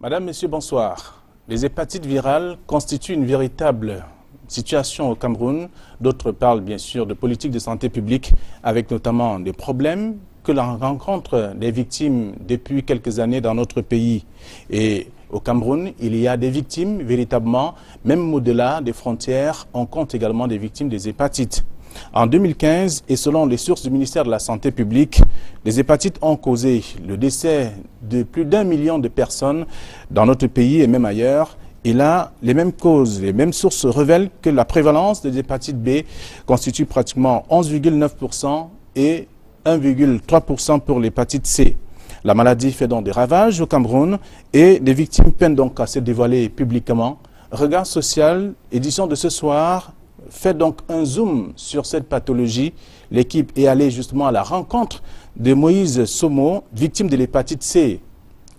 Madame, Monsieur, bonsoir. Les hépatites virales constituent une véritable situation au Cameroun. D'autres parlent bien sûr de politique de santé publique avec notamment des problèmes que l'on rencontre des victimes depuis quelques années dans notre pays. Et au Cameroun, il y a des victimes véritablement, même au-delà des frontières, on compte également des victimes des hépatites. En 2015, et selon les sources du ministère de la Santé publique, les hépatites ont causé le décès de plus d'1 million de personnes dans notre pays et même ailleurs. Et là, les mêmes causes, les mêmes sources révèlent que la prévalence des hépatites B constitue pratiquement 11,9% et 1,3% pour l'hépatite C. La maladie fait donc des ravages au Cameroun et les victimes peinent donc à se dévoiler publiquement. Regard social, édition de ce soir, fait donc un zoom sur cette pathologie. L'équipe est allée justement à la rencontre de Moïse Somo, victime de l'hépatite C.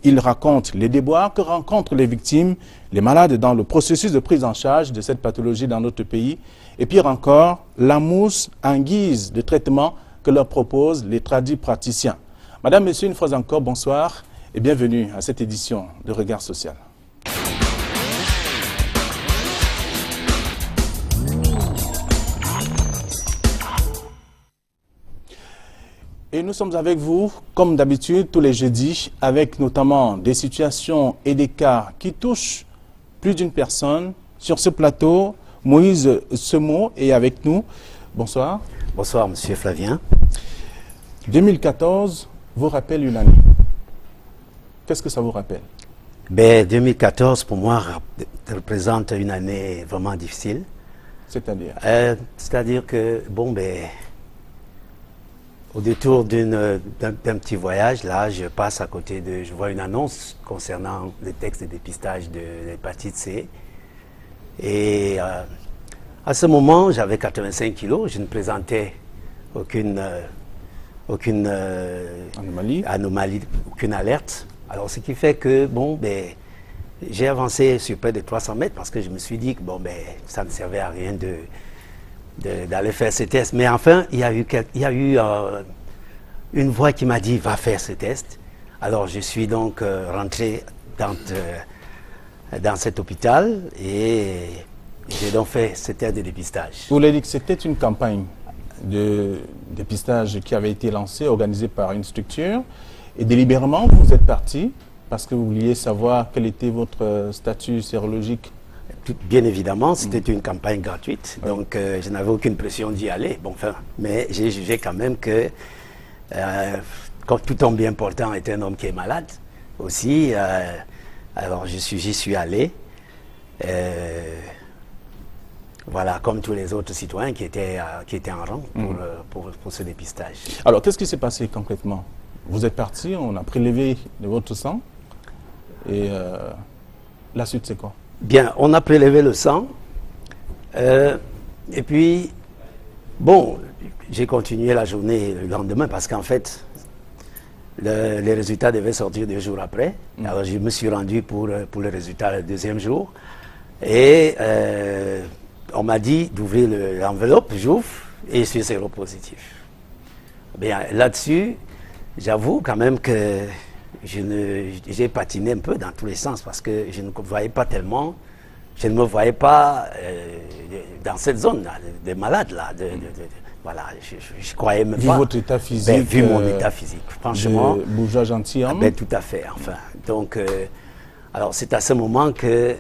Il raconte les déboires que rencontrent les victimes, les malades dans le processus de prise en charge de cette pathologie dans notre pays. Et pire encore, la mousse en guise de traitement que leur proposent les praticiens. Madame, Monsieur, une fois encore, bonsoir et bienvenue à cette édition de Regard Social. Et nous sommes avec vous, comme d'habitude, tous les jeudis, avec notamment des situations et des cas qui touchent plus d'une personne. Sur ce plateau, Moïse Somo est avec nous. Bonsoir. Bonsoir, Monsieur Flavien. 2014 vous rappelle une année. Qu'est-ce que ça vous rappelle? 2014, pour moi, représente une année vraiment difficile. C'est-à-dire C'est-à-dire que, au détour d'un petit voyage, là, je passe à côté je vois une annonce concernant les textes de dépistage de l'hépatite C. Et à ce moment, j'avais 85 kilos, je ne présentais aucune anomalie, aucune alerte. Alors, ce qui fait que, j'ai avancé sur près de 300 mètres parce que je me suis dit que, ça ne servait à rien d'aller faire ces tests. Mais enfin, il y a eu une voix qui m'a dit, va faire ce test. Alors, je suis donc rentré dans cet hôpital et j'ai donc fait ce test de dépistage. Vous voulez dire que c'était une campagne de dépistage qui avait été lancée, organisée par une structure, et délibérément, vous êtes parti parce que vous vouliez savoir quel était votre statut sérologique. Bien évidemment, c'était une campagne gratuite, donc je n'avais aucune pression d'y aller. Mais j'ai jugé quand même que, quand tout homme bien portant est un homme qui est malade aussi, alors j'y suis allé. Voilà, comme tous les autres citoyens qui étaient en rang pour ce dépistage. Alors, qu'est-ce qui s'est passé concrètement? Vous êtes parti, on a prélevé de votre sang, et la suite, c'est quoi? Bien, on a prélevé le sang, et puis, j'ai continué la journée le lendemain, parce qu'en fait, les résultats devaient sortir 2 jours après. Alors, je me suis rendu pour le résultat le 2e jour, et on m'a dit d'ouvrir l'enveloppe, j'ouvre, et je suis séropositif. Bien, là-dessus, j'avoue quand même que j'ai patiné un peu dans tous les sens parce que je ne voyais pas tellement, je ne me voyais pas dans cette zone là, des malades là. Voilà, je croyais même pas. Vu votre état physique. Vu mon état physique, franchement. Bourgeois gentilhomme. Tout à fait, enfin. Donc, alors c'est à ce moment que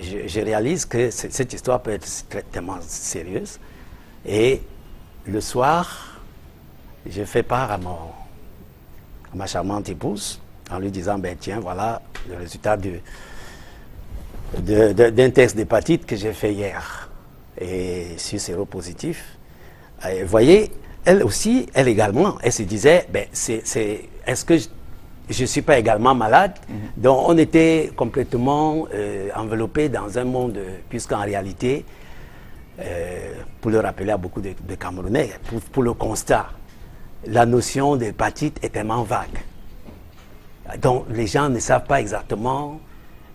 je réalise que cette histoire peut être tellement sérieuse. Et le soir, je fais part à ma charmante épouse en lui disant, tiens, voilà le résultat d'un test d'hépatite que j'ai fait hier. Et je suis séropositif. Et vous voyez, elle aussi, elle également, elle se disait, est-ce que je ne suis pas également malade? Donc on était complètement enveloppés dans un monde, puisqu'en réalité, pour le rappeler à beaucoup de Camerounais, pour le constat, la notion d'hépatite est tellement vague. Donc les gens ne savent pas exactement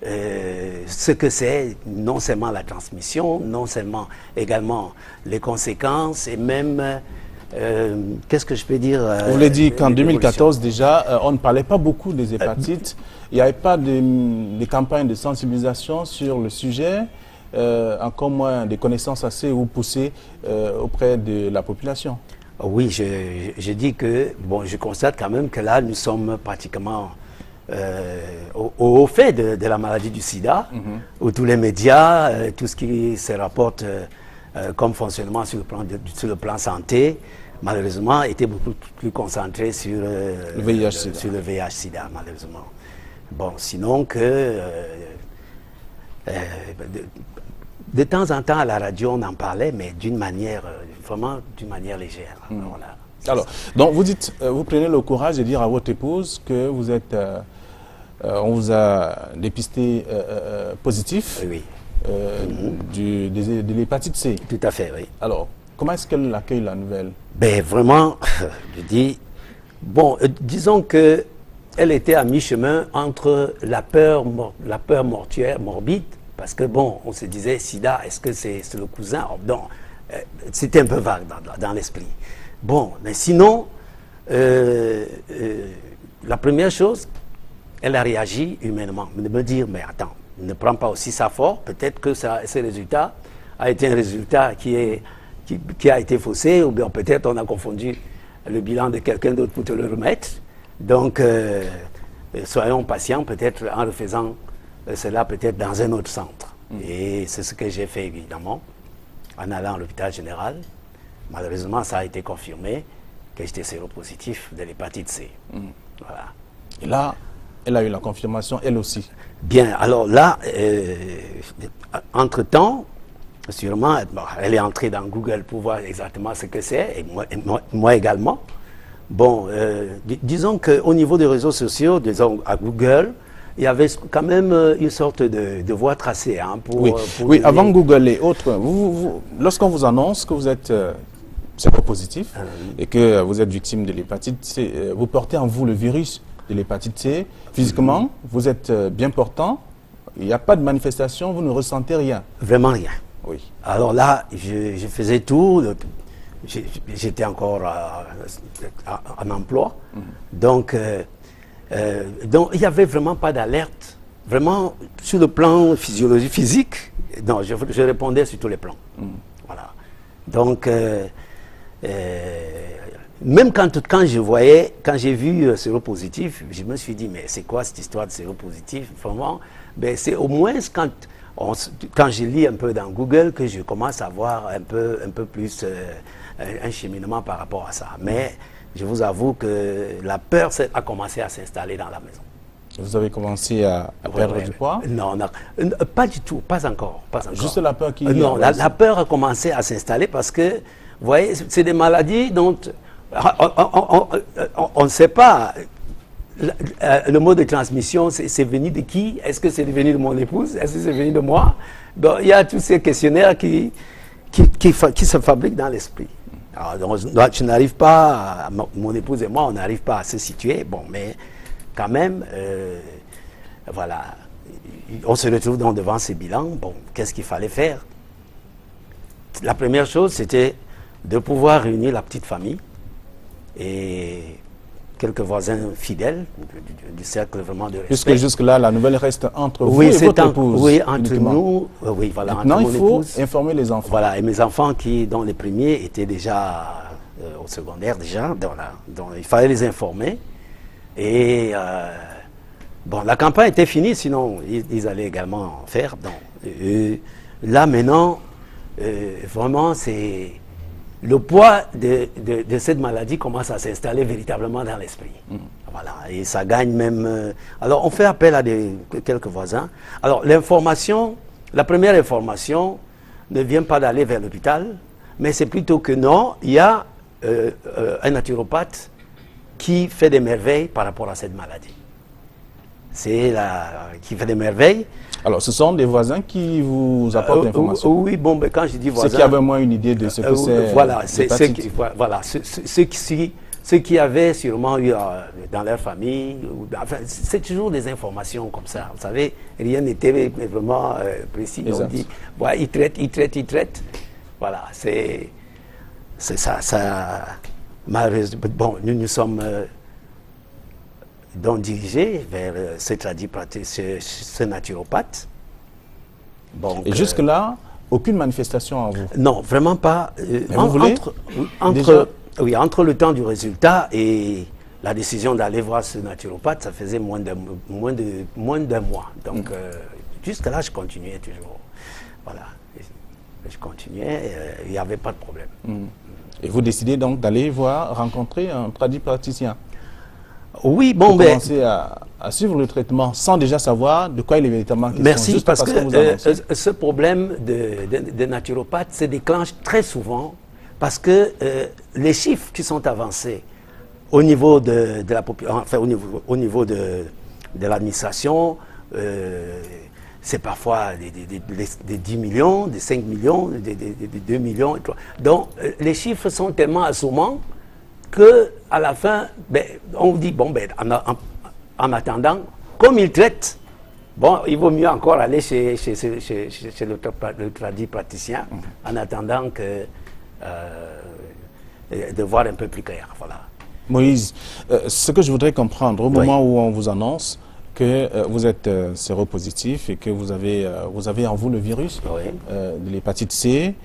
ce que c'est, non seulement la transmission, non seulement également les conséquences et même Qu'est-ce que je peux dire Vous l'avez dit qu'en 2014 déjà, on ne parlait pas beaucoup des hépatites. Il n'y avait pas de campagnes de sensibilisation sur le sujet, encore moins des connaissances assez ou poussées auprès de la population. Oui, je dis que, bon, je constate quand même que là, nous sommes pratiquement au fait de la maladie du sida, où tous les médias, tout ce qui se rapporte comme fonctionnement sur le plan santé, malheureusement, était beaucoup plus concentré sur le VIH-Sida. Sur le VIH-Sida, malheureusement. Bon, sinon que de temps en temps à la radio on en parlait, mais d'une manière, vraiment d'une manière légère. Voilà. Alors, donc vous dites, vous prenez le courage de dire à votre épouse que vous êtes, on vous a dépisté positif Oui. de l'hépatite C. Tout à fait, oui. Alors, comment est-ce qu'elle accueille la nouvelle? Ben vraiment, je dis, bon, disons que elle était à mi-chemin entre la peur mortuaire, morbide, parce que bon, on se disait, sida, est-ce que c'est le cousin? Oh, non, c'était un peu vague dans l'esprit. Bon, mais sinon, la première chose, elle a réagi humainement, de me dire, mais attends, ne prends pas aussi ça fort, peut-être que ce résultat a été un résultat qui a été faussé, ou bien peut-être on a confondu le bilan de quelqu'un d'autre pour te le remettre. Donc, soyons patients, peut-être en refaisant cela peut-être dans un autre centre. Et c'est ce que j'ai fait évidemment, en allant à l'hôpital général. Malheureusement, ça a été confirmé que j'étais séropositif de l'hépatite C. Voilà. Et là, elle a eu la confirmation, elle aussi. Bien, alors là, entre-temps, sûrement, elle est entrée dans Google pour voir exactement ce que c'est, et moi également. Bon, disons qu'au niveau des réseaux sociaux, disons à Google, il y avait quand même une sorte de voie tracée. Hein, oui, avant Google et autres, lorsqu'on vous annonce que vous êtes séropositif et que vous êtes victime de l'hépatite C, vous portez en vous le virus de l'hépatite C. Physiquement, vous êtes bien portant, il n'y a pas de manifestation, vous ne ressentez rien. Vraiment rien. Oui. Alors là, je faisais tout. J'étais encore en emploi. Donc, il n'y avait vraiment pas d'alerte. Vraiment, sur le plan physiologique, physique, non, je répondais sur tous les plans. Voilà. Donc, même quand j'ai vu séropositif, je me suis dit, mais c'est quoi cette histoire de séropositif? Vraiment, ben, c'est au moins quand je lis un peu dans Google que je commence à voir un peu plus un cheminement par rapport à ça. Mais je vous avoue que la peur a commencé à s'installer dans la maison. Vous avez commencé à perdre du poids? Non, pas du tout, pas encore. Juste la peur qui... non, la peur a commencé à s'installer parce que, vous voyez, c'est des maladies dont on ne sait pas. Le mode de transmission, c'est venu de qui? Est-ce que c'est venu de mon épouse? Est-ce que c'est venu de moi? Donc, il y a tous ces questionnaires qui se fabriquent dans l'esprit. Alors, je n'arrive pas, mon épouse et moi, on n'arrive pas à se situer. Bon, mais quand même, voilà, on se retrouve donc devant ces bilans. Bon, qu'est-ce qu'il fallait faire? La première chose, c'était de pouvoir réunir la petite famille et quelques voisins fidèles du cercle vraiment de respect. Puisque jusque-là, la nouvelle reste entre vous et votre épouse. Oui, entre nous. Oui, voilà. Maintenant, entre il faut informer les enfants. Voilà, et mes enfants dont les premiers étaient déjà au secondaire déjà, donc il fallait les informer. Et bon, la campagne était finie, sinon ils allaient également en faire. Donc, là maintenant, vraiment, c'est... Le poids de cette maladie commence à s'installer véritablement dans l'esprit. Voilà, et ça gagne même... alors, on fait appel à quelques voisins. Alors, la première information ne vient pas d'aller vers l'hôpital, mais c'est plutôt que non, il y a un naturopathe qui fait des merveilles par rapport à cette maladie. Qui fait des merveilles. Alors, ce sont des voisins qui vous apportent l'information. Oui, bon, mais quand je dis voisins... Ceux qui avaient moins une idée de ce que c'est... Voilà, ceux qui avaient sûrement eu dans leur famille... Enfin, c'est toujours des informations comme ça. Vous savez, rien n'était vraiment précis. Exact. On dit, voilà, ils traitent. Voilà, c'est c'est ça malheureusement, bon, nous sommes donc dirigés vers ce naturopathe. Donc, et jusque-là, aucune manifestation en vous? Non, vraiment pas. Vous voulez entre le temps du résultat et la décision d'aller voir ce naturopathe, ça faisait moins d'un mois. Donc, jusque-là, je continuais toujours. Voilà. Je continuais, il n'y avait pas de problème. Et vous décidez donc d'aller rencontrer un praticien? Oui, bon, mais... commencer à suivre le traitement sans déjà savoir de quoi il est véritablement question. Merci, juste parce que ce problème de naturopathe se déclenche très souvent parce que les chiffres qui sont avancés au niveau de la population, enfin au niveau de l'administration, c'est parfois des 10 millions, des 5 millions, des 2 millions. Donc, les chiffres sont tellement assommants qu'à la fin, on dit, bon, en attendant, comme ils traitent, bon, il vaut mieux encore aller chez le tradit praticien, en attendant de voir un peu plus clair. Voilà. Moïse, ce que je voudrais comprendre, au moment où on vous annonce que vous êtes séropositif et que vous avez en vous le virus de l'hépatite C,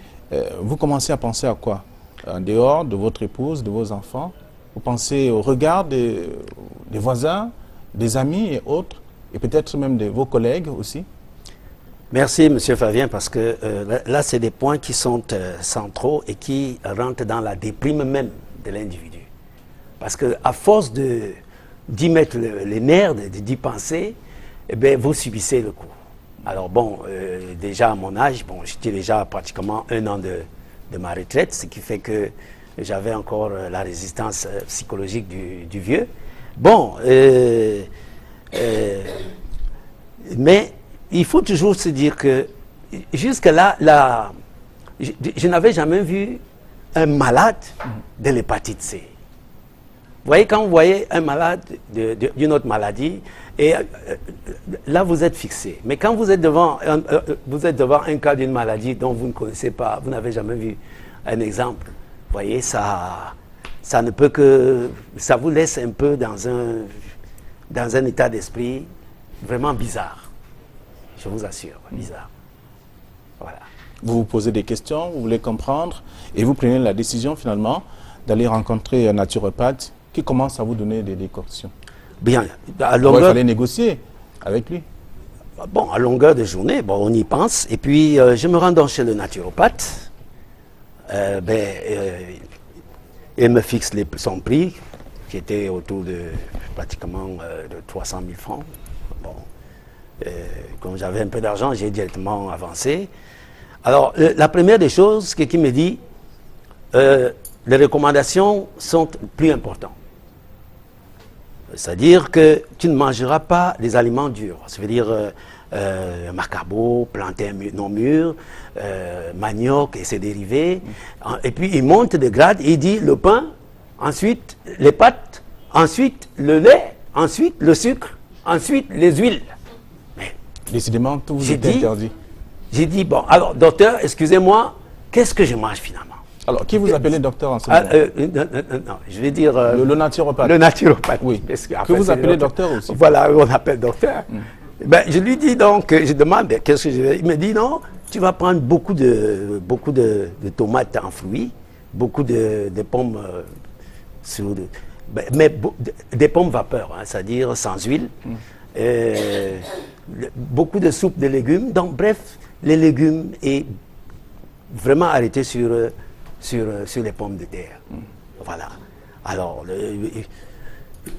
vous commencez à penser à quoi? En dehors de votre épouse, de vos enfants, vous pensez au regard des voisins, des amis et autres, et peut-être même de vos collègues aussi? Merci, M. Fabien, parce que là, c'est des points qui sont centraux et qui rentrent dans la déprime même de l'individu. Parce qu'à force d'y mettre les nerfs, d'y penser, eh bien, vous subissez le coup. Alors bon, déjà à mon âge, bon, j'étais déjà pratiquement 1 an de ma retraite, ce qui fait que j'avais encore la résistance psychologique du vieux. Bon, mais il faut toujours se dire que jusque-là, je n'avais jamais vu un malade de l'hépatite C. Vous voyez, quand vous voyez un malade d'une autre maladie, et là vous êtes fixé. Mais quand vous êtes devant un cas d'une maladie dont vous ne connaissez pas, vous n'avez jamais vu un exemple, vous voyez, ça ne peut que... Ça vous laisse un peu dans un état d'esprit vraiment bizarre. Je vous assure, bizarre. Voilà. Vous vous posez des questions, vous voulez comprendre, et vous prenez la décision finalement d'aller rencontrer un naturopathe qui commence à vous donner des décoctions. Bien, à longueur... Il fallait négocier avec lui. Bon, à longueur de journée, bon, on y pense. Et puis, je me rends donc chez le naturopathe. Il me fixe son prix, qui était autour de pratiquement de 300 000 francs. Bon, comme j'avais un peu d'argent, j'ai directement avancé. Alors, la première des choses, c'est qu'il me dit, les recommandations sont plus importantes. C'est-à-dire que tu ne mangeras pas des aliments durs. Ça veut dire macabo, plantain non mûr, manioc et ses dérivés. Et puis il monte de grade et il dit le pain, ensuite les pâtes, ensuite le lait, ensuite le sucre, ensuite les huiles. Mais décidément, tout vous est interdit. J'ai dit, bon, alors docteur, excusez-moi, qu'est-ce que je mange finalement? Alors, qui vous appelez docteur en ce moment? Non, je vais dire... le naturopathe. Le naturopathe. Oui. Que vous appelez docteur aussi. Voilà, on appelle docteur. Ben, je lui dis donc, je demande, qu'est-ce que je vais... Il me dit, non, tu vas prendre beaucoup de tomates en fruits, beaucoup de pommes, mais des pommes vapeur, hein, c'est-à-dire sans huile, beaucoup de soupe de légumes. Donc, bref, les légumes et vraiment arrêter sur les pommes de terre. Voilà. Alors,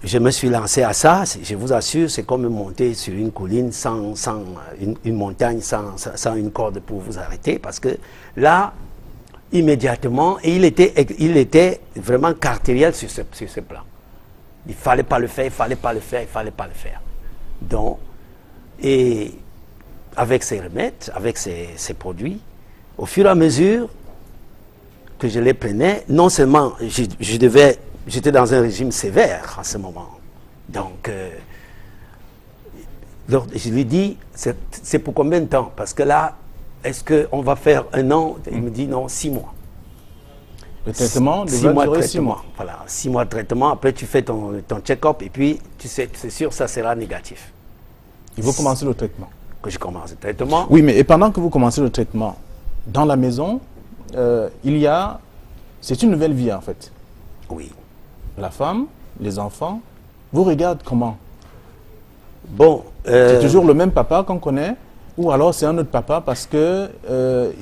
je me suis lancé à ça. Je vous assure, c'est comme monter sur une colline sans une montagne, sans une corde pour vous arrêter. Parce que là, immédiatement, il était vraiment cartériel sur ce plan. Il ne fallait pas le faire, il ne fallait pas le faire, il ne fallait pas le faire. Donc, et avec ces remèdes, avec ces produits, au fur et à mesure que je les prenais, non seulement j'étais dans un régime sévère en ce moment. Donc je lui dis, c'est pour combien de temps? Parce que là, est-ce qu'on va faire 1 an? Il me dit non, 6 mois. Le traitement Six devrait mois de durer traitement. 6 mois. Voilà, 6 mois de traitement. Après, tu fais ton check-up et puis, tu sais, c'est sûr, ça sera négatif. Il faut commencer le traitement. Que je commence le traitement. Oui, mais et pendant que vous commencez le traitement, dans la maison, c'est une nouvelle vie en fait. Oui. La femme, les enfants, vous regardent comment? Bon. C'est toujours le même papa qu'on connaît, ou alors c'est un autre papa parce que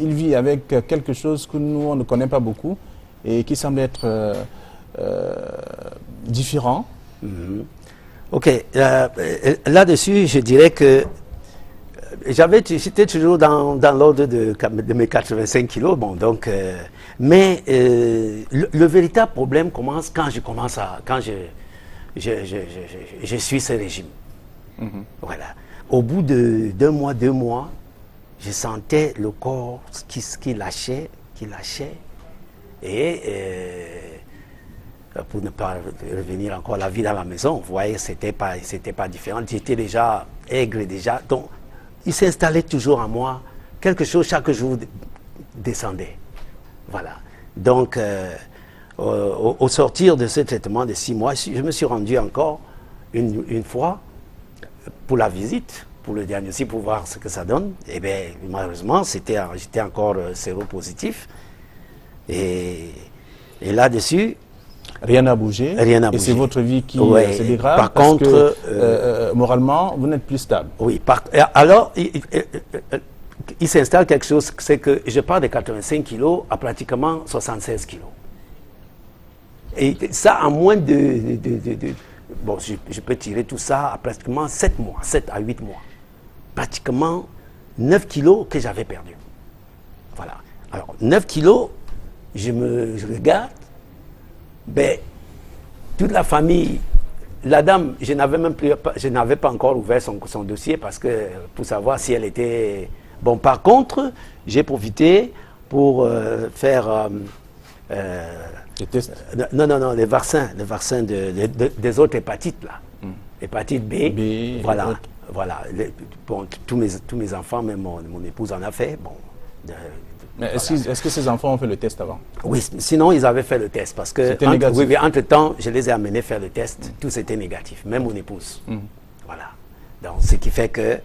il vit avec quelque chose que nous on ne connaît pas beaucoup et qui semble être différent. Ok. Là-dessus, je dirais que j'étais toujours dans l'ordre de mes 85 kilos. Bon, donc, mais le véritable problème commence quand je suis ce régime. Voilà. Au bout de 2 mois, je sentais le corps qui lâchait. Et pour ne pas revenir encore à la vie dans la maison, vous voyez, c'était pas différent. J'étais déjà aigre déjà. Donc, il s'installait toujours en moi. Quelque chose chaque jour descendait. Voilà. Donc, au sortir de ce traitement de 6 mois, je me suis rendu encore une fois pour la visite, pour le diagnostic, pour voir ce que ça donne. Et bien, malheureusement, j'étais encore séropositif. Et là-dessus, Rien n'a bougé. Rien n'a Et bougé. c'est votre vie qui Ouais. se dégrade. Par parce contre, que, moralement, vous n'êtes plus stable. oui. Alors, il s'installe quelque chose, c'est que je pars de 85 kilos à pratiquement 76 kilos. Et ça, en moins bon, je peux tirer tout ça à pratiquement 7 mois, 7 à 8 mois. Pratiquement 9 kilos que j'avais perdu. Voilà. Alors, 9 kilos, je regarde, ben, toute la famille, la dame, je n'avais pas encore ouvert son dossier parce que, pour savoir si elle était... Bon, par contre, j'ai profité pour faire... Les tests. Non, les vaccins des autres hépatites, là. Hépatite B, voilà. Bon, tous mes enfants, même mon épouse en a fait. Bon, Mais est-ce que ces enfants ont fait le test avant? oui, sinon ils avaient fait le test parce que C'était négatif. oui, entre-temps, je les ai amenés faire le test, tout était négatif, même mon épouse. Voilà. Donc, ce qui fait que...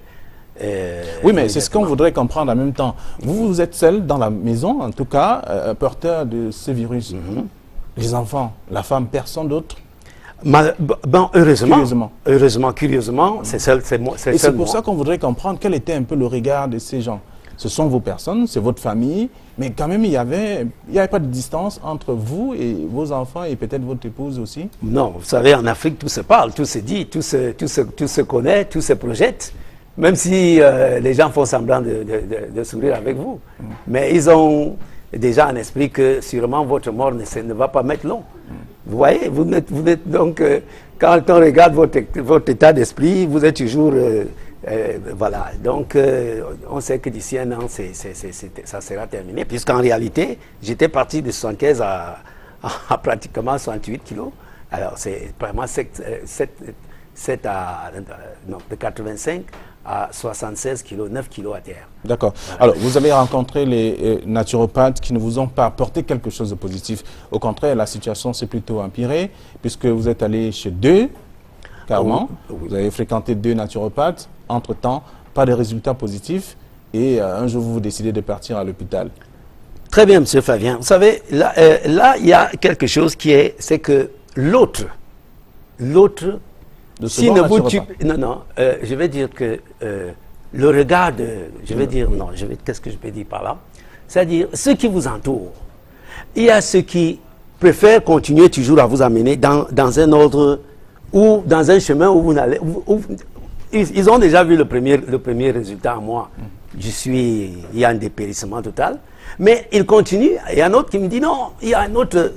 Oui, mais c'est ce qu'on voudrait comprendre en même temps. Vous êtes seul dans la maison, en tout cas, porteur de ce virus. Les enfants, la femme, personne d'autre? Bon, curieusement, c'est moi. Et c'est pour ça qu'on voudrait comprendre quel était un peu le regard de ces gens. Ce sont vos personnes, c'est votre famille, mais quand même, il n'y avait pas de distance entre vous et vos enfants et peut-être votre épouse aussi? Non, vous savez, en Afrique, tout se parle, tout se dit, tout se connaît, tout se projette. Même si les gens font semblant de sourire avec vous. Mais ils ont déjà un esprit que sûrement votre mort ne va pas mettre long. Vous voyez, vous êtes donc, quand on regarde votre état d'esprit, vous êtes toujours... voilà, donc on sait que d'ici 1 an, ça sera terminé, puisqu'en réalité, j'étais parti de 75 à pratiquement 68 kilos. Alors, c'est vraiment de 85 à 76 kilos, 9 kilos à terre. D'accord. Alors, vous avez rencontré les naturopathes qui ne vous ont pas apporté quelque chose de positif. Au contraire, la situation s'est plutôt empirée, puisque vous êtes allé chez 2, carrément. Oui. Vous avez fréquenté 2 naturopathes. Entre-temps, pas de résultats positifs. Et un jour, vous décidez de partir à l'hôpital. Très bien, M. Fabien. Vous savez, là, il y a quelque chose c'est que l'autre, si ne vous tue, non, je vais dire que le regard qu'est-ce que je peux dire par là? C'est-à-dire, ceux qui vous entourent, il y a ceux qui préfèrent continuer toujours à vous amener dans un ordre ou dans un chemin où vous n'allez... Ils ont déjà vu le premier résultat en moi. Il y a un dépérissement total. Mais ils continuent. Il y a un autre qui me dit non, il y a un autre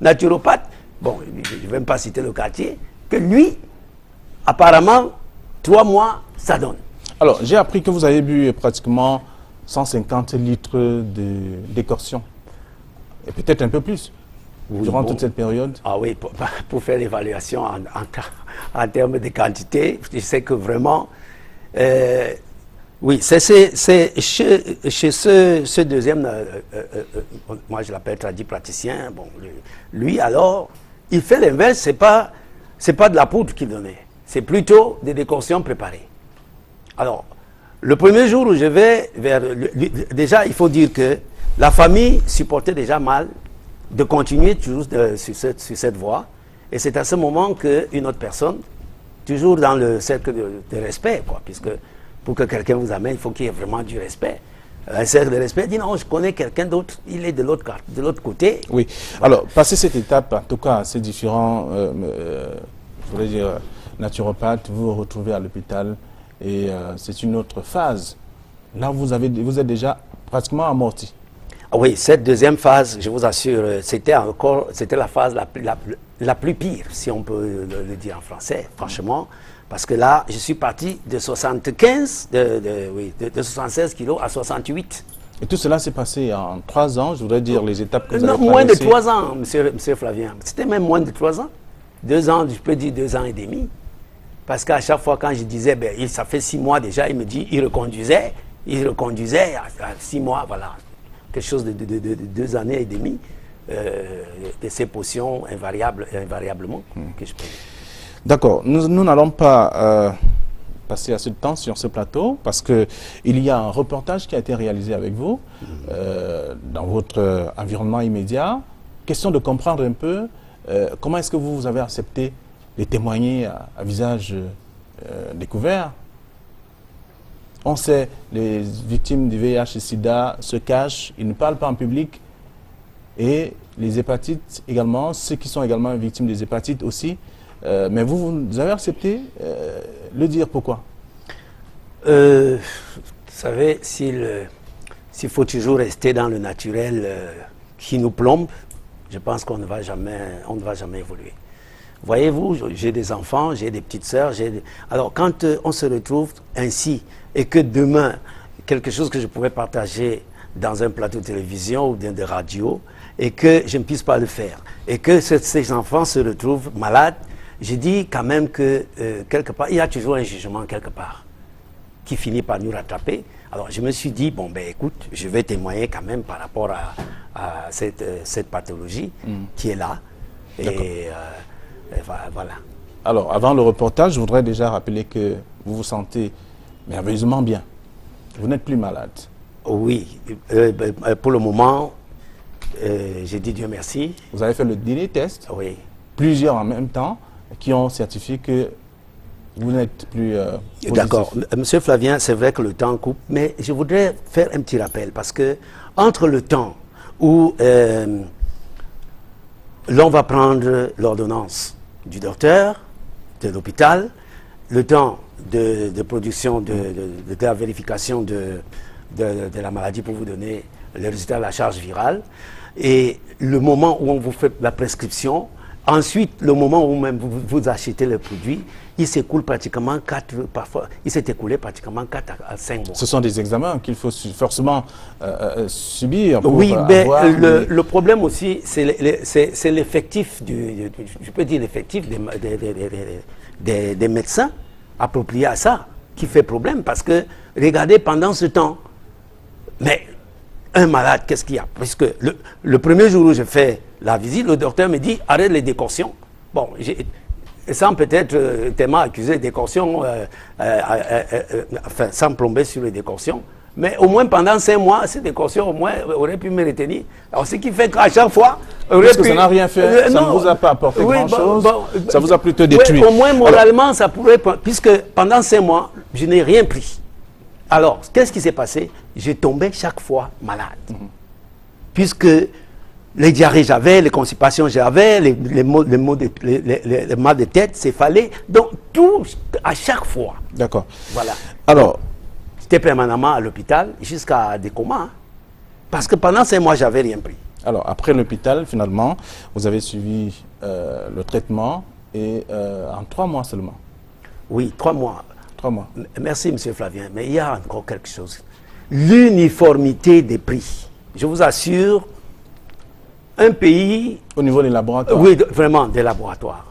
naturopathe, bon, je ne vais même pas citer le quartier, que lui, apparemment, 3 mois, ça donne. Alors, j'ai appris que vous avez bu pratiquement 150 litres de décoction. Et peut-être un peu plus. Oui, durant toute cette période? Ah oui, pour faire l'évaluation en termes de quantité, je sais que vraiment, Oui, c'est chez ce deuxième, moi je l'appelle tradipraticien, bon, lui alors, il fait l'inverse, c'est pas de la poudre qu'il donnait, c'est plutôt des décoctions préparées. Alors, le premier jour où je vais vers lui, déjà il faut dire que la famille supportait déjà mal de continuer toujours sur cette voie, et c'est à ce moment qu'une autre personne, toujours dans le cercle de respect, quoi, puisque pour que quelqu'un vous amène, il faut qu'il y ait vraiment du respect. Un cercle de respect dit non, je connais quelqu'un d'autre, il est de l'autre côté. Oui. Alors, passer cette étape, en tout cas, ces différents, je voulais dire, naturopathes, vous vous retrouvez à l'hôpital et c'est une autre phase. Là, vous êtes déjà pratiquement amorti. Oui, cette deuxième phase, je vous assure, c'était la phase la plus pire, si on peut le dire en français, franchement. Parce que là, je suis parti de 75, de 76 kilos à 68. Et tout cela s'est passé en 3 ans, je voudrais dire les étapes que vous avez Non, moins de traversées. 3 ans, monsieur Flavien. C'était même moins de 3 ans. 2 ans, je peux dire 2 ans et demi. Parce qu'à chaque fois, quand je disais, ben, ça fait 6 mois déjà, il me dit, il reconduisait à 6 mois, voilà. Quelque chose de 2 années et demie, de ces potions invariablement, que je prenais. D'accord. Nous n'allons pas passer assez de temps sur ce plateau parce qu'il y a un reportage qui a été réalisé avec vous dans votre environnement immédiat. Question de comprendre un peu comment est-ce que vous avez accepté de témoigner à visage découvert. On sait, les victimes du VIH et SIDA se cachent, ils ne parlent pas en public. Et les hépatites également, ceux qui sont également victimes des hépatites aussi. Mais vous avez accepté le dire, pourquoi? Vous savez, s'il faut toujours rester dans le naturel qui nous plombe, je pense qu'on ne va jamais évoluer. Voyez-vous, j'ai des enfants, j'ai des petites sœurs. Alors, quand on se retrouve ainsi et que demain, quelque chose que je pourrais partager dans un plateau de télévision ou de radio et que je ne puisse pas le faire et que ces enfants se retrouvent malades, je dis quand même que quelque part, il y a toujours un jugement quelque part qui finit par nous rattraper. Alors, je me suis dit, bon, ben écoute, je vais témoigner quand même par rapport à cette pathologie qui est là. Et voilà. Alors, avant le reportage, je voudrais déjà rappeler que vous vous sentez merveilleusement bien. Vous n'êtes plus malade. Oui, pour le moment, j'ai dit Dieu merci. Vous avez fait le dernier test, Oui. plusieurs en même temps, qui ont certifié que vous n'êtes plus positif. D'accord. Monsieur Flavien, c'est vrai que le temps coupe, mais je voudrais faire un petit rappel parce que entre le temps où l'on va prendre l'ordonnance du docteur, de l'hôpital, le temps de production de la vérification de la maladie pour vous donner le résultat de la charge virale, et le moment où on vous fait la prescription, ensuite le moment où même vous achetez le produit, il s'écoule pratiquement 4, parfois, il s'est écoulé pratiquement 4 à 5 mois. Ce sont des examens qu'il faut forcément subir pour oui, mais avoir... le problème aussi, c'est l'effectif, je peux dire l'effectif des médecins appropriés à ça qui fait problème. Parce que, regardez, pendant ce temps, mais un malade, qu'est-ce qu'il y a? Puisque le premier jour où je fais la visite, le docteur me dit, arrête les décoctions. Bon, sans peut-être tellement accuser les décoctions, enfin, sans plomber sur les décoctions. Mais au moins pendant 5 mois, ces décoctions au moins auraient pu me retenir. Alors ce qui fait qu'à chaque fois... Parce que ça n'a rien fait, ça ne vous a pas apporté grand-chose, ça vous a plutôt détruit. Oui, au moins moralement, alors, ça pourrait... Puisque pendant 5 mois, je n'ai rien pris. Alors, qu'est-ce qui s'est passé? J'ai tombé chaque fois malade. Puisque les diarrhées j'avais, les constipations j'avais, les mal de tête, céphalée. Donc tout, à chaque fois. D'accord. Voilà. Alors... J'étais permanemment à l'hôpital jusqu'à des comas. Hein, parce que pendant 5 mois, j'avais rien pris. Alors, après l'hôpital, finalement, vous avez suivi le traitement et en 3 mois seulement. Oui, 3 mois. 3 mois. Merci, M. Flavien. Mais il y a encore quelque chose. L'uniformité des prix. Je vous assure, un pays... Au niveau des laboratoires. Oui, vraiment, des laboratoires.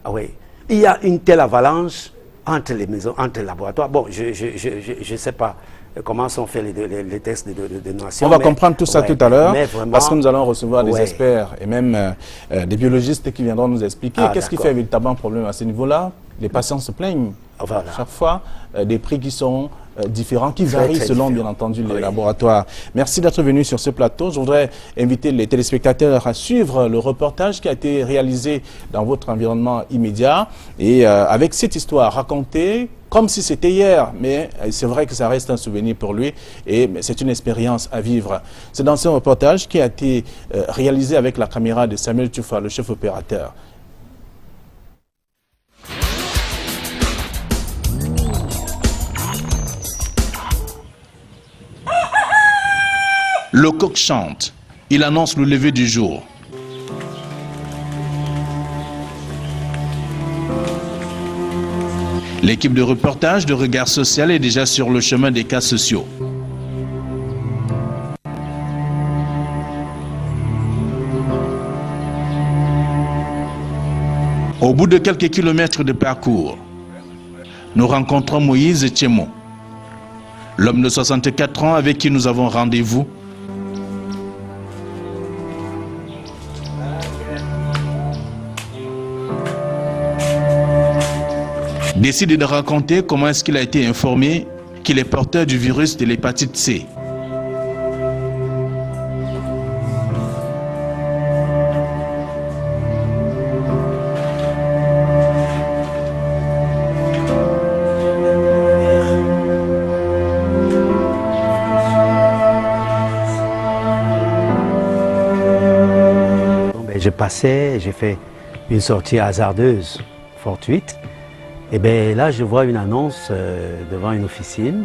Ah, oui. Il y a une telle avalanche entre les maisons, entre les laboratoires. Bon, je ne sais pas comment sont faits les tests de donation. On va comprendre tout ça tout à l'heure, parce que nous allons recevoir des ouais. experts et même des biologistes qui viendront nous expliquer qu'est-ce qui fait véritablement problème à ce niveau-là. Les patients se plaignent chaque fois des prix qui sont différents, qui varient selon bien entendu les laboratoires. Merci d'être venu sur ce plateau. Je voudrais inviter les téléspectateurs à suivre le reportage qui a été réalisé dans votre environnement immédiat et avec cette histoire racontée comme si c'était hier, mais c'est vrai que ça reste un souvenir pour lui et c'est une expérience à vivre. C'est dans ce reportage qui a été réalisé avec la caméra de Samuel Tchoufa, le chef opérateur. Le coq chante, il annonce le lever du jour. L'équipe de reportage de Regard Social est déjà sur le chemin des cas sociaux. Au bout de quelques kilomètres de parcours, nous rencontrons Moïse Tchemo, l'homme de 64 ans avec qui nous avons rendez-vous. Décide de raconter comment est-ce qu'il a été informé qu'il est porteur du virus de l'hépatite C. Je passais, j'ai fait une sortie hasardeuse, fortuite. Et bien là, je vois une annonce devant une officine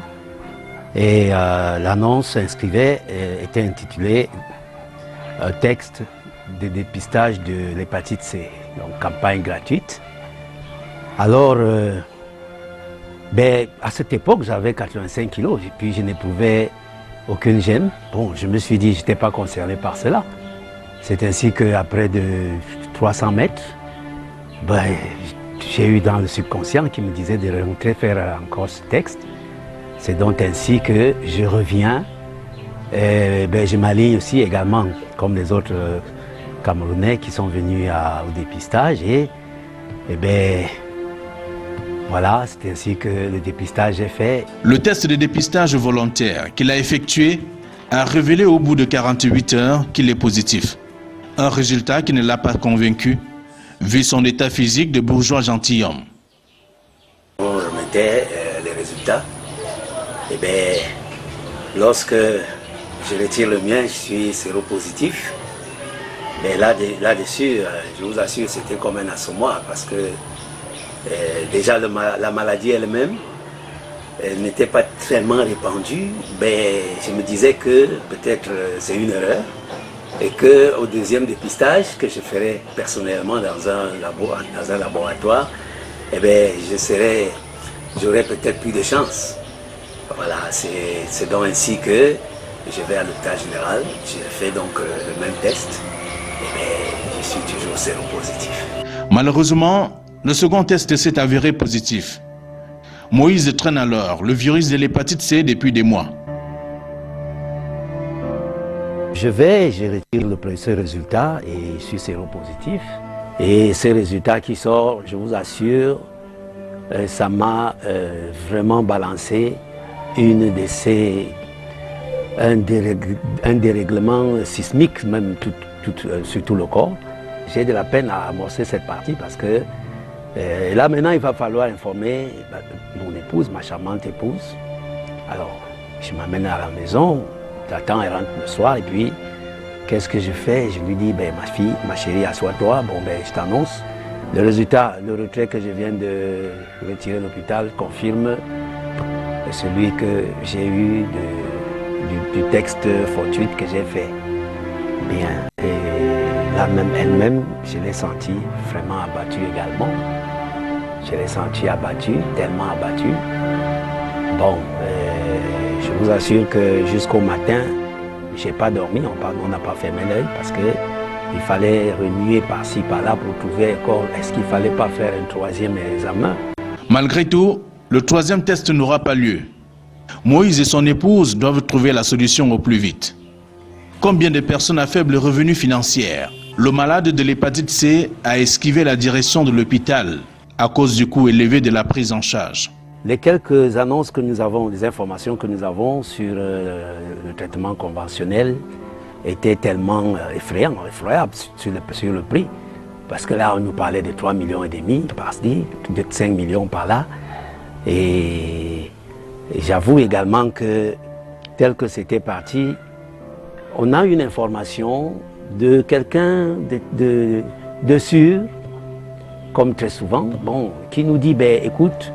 et l'annonce était intitulée un texte de dépistage de l'hépatite C, donc campagne gratuite. Alors, à cette époque, j'avais 85 kilos et puis je n'éprouvais aucune gêne. Bon, je me suis dit, je n'étais pas concerné par cela. C'est ainsi qu'après de 300 mètres, j'ai eu dans le subconscient qui me disait de rentrer faire encore ce texte. C'est donc ainsi que je reviens. Je m'aligne aussi également, comme les autres Camerounais qui sont venus au dépistage. Voilà, c'est ainsi que le dépistage est fait. Le test de dépistage volontaire qu'il a effectué a révélé au bout de 48 heures qu'il est positif. Un résultat qui ne l'a pas convaincu, vu son état physique de bourgeois gentilhomme. On remettait les résultats. Lorsque je retire le mien, je suis séropositif. Mais là-dessus, je vous assure, c'était comme un assommoir parce que déjà la maladie elle-même n'était pas tellement répandue. Je me disais que peut-être c'est une erreur. Et qu'au deuxième dépistage que je ferais personnellement dans un laboratoire, j'aurais peut-être plus de chance. Voilà, c'est donc ainsi que je vais à l'hôpital général, je fais donc le même test, je suis toujours séropositif. Malheureusement, le second test s'est avéré positif. Moïse traîne alors le virus de l'hépatite C depuis des mois. Je retire ce résultat et je suis séropositif. Et ces résultats qui sortent, je vous assure, ça m'a vraiment balancé un dérèglement sismique, même sur tout le corps. J'ai de la peine à amorcer cette partie parce que là maintenant il va falloir informer mon épouse, ma charmante épouse. Alors je m'amène à la maison. J'attends, elle rentre le soir et puis qu'est-ce que je fais? Je lui dis, ma fille, ma chérie, assois-toi, je t'annonce. Le résultat, le retrait que je viens de retirer de l'hôpital confirme celui que j'ai eu du texte fortuit que j'ai fait. Bien, et là même elle-même, je l'ai senti vraiment abattue également. Je l'ai senti abattue, tellement abattue. Je vous assure que jusqu'au matin, je n'ai pas dormi, on n'a pas fermé l'œil parce qu'il fallait remuer par-ci, par-là pour trouver encore, est-ce qu'il ne fallait pas faire un troisième examen? Malgré tout, le troisième test n'aura pas lieu. Moïse et son épouse doivent trouver la solution au plus vite. Combien de personnes à faible revenu financier? Le malade de l'hépatite C a esquivé la direction de l'hôpital à cause du coût élevé de la prise en charge. Les quelques annonces que nous avons, les informations que nous avons sur le traitement conventionnel étaient tellement effroyables sur le prix. Parce que là, on nous parlait de 3,5 millions par-ci, de 5 millions par là. Et j'avoue également que, tel que c'était parti, on a une information de quelqu'un de sûr, comme très souvent, bon, qui nous dit, ben, écoute,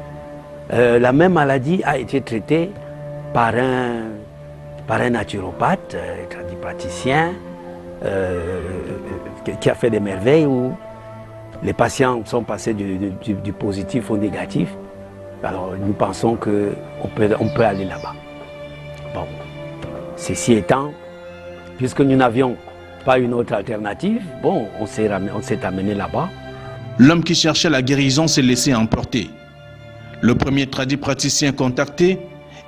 la même maladie a été traitée par un naturopathe, tradipraticien, qui a fait des merveilles où les patients sont passés du positif au négatif. Alors nous pensons qu'on peut aller là-bas. Bon, ceci étant, puisque nous n'avions pas une autre alternative, bon, on s'est amené là-bas. L'homme qui cherchait la guérison s'est laissé emporter. Le premier tradipraticien contacté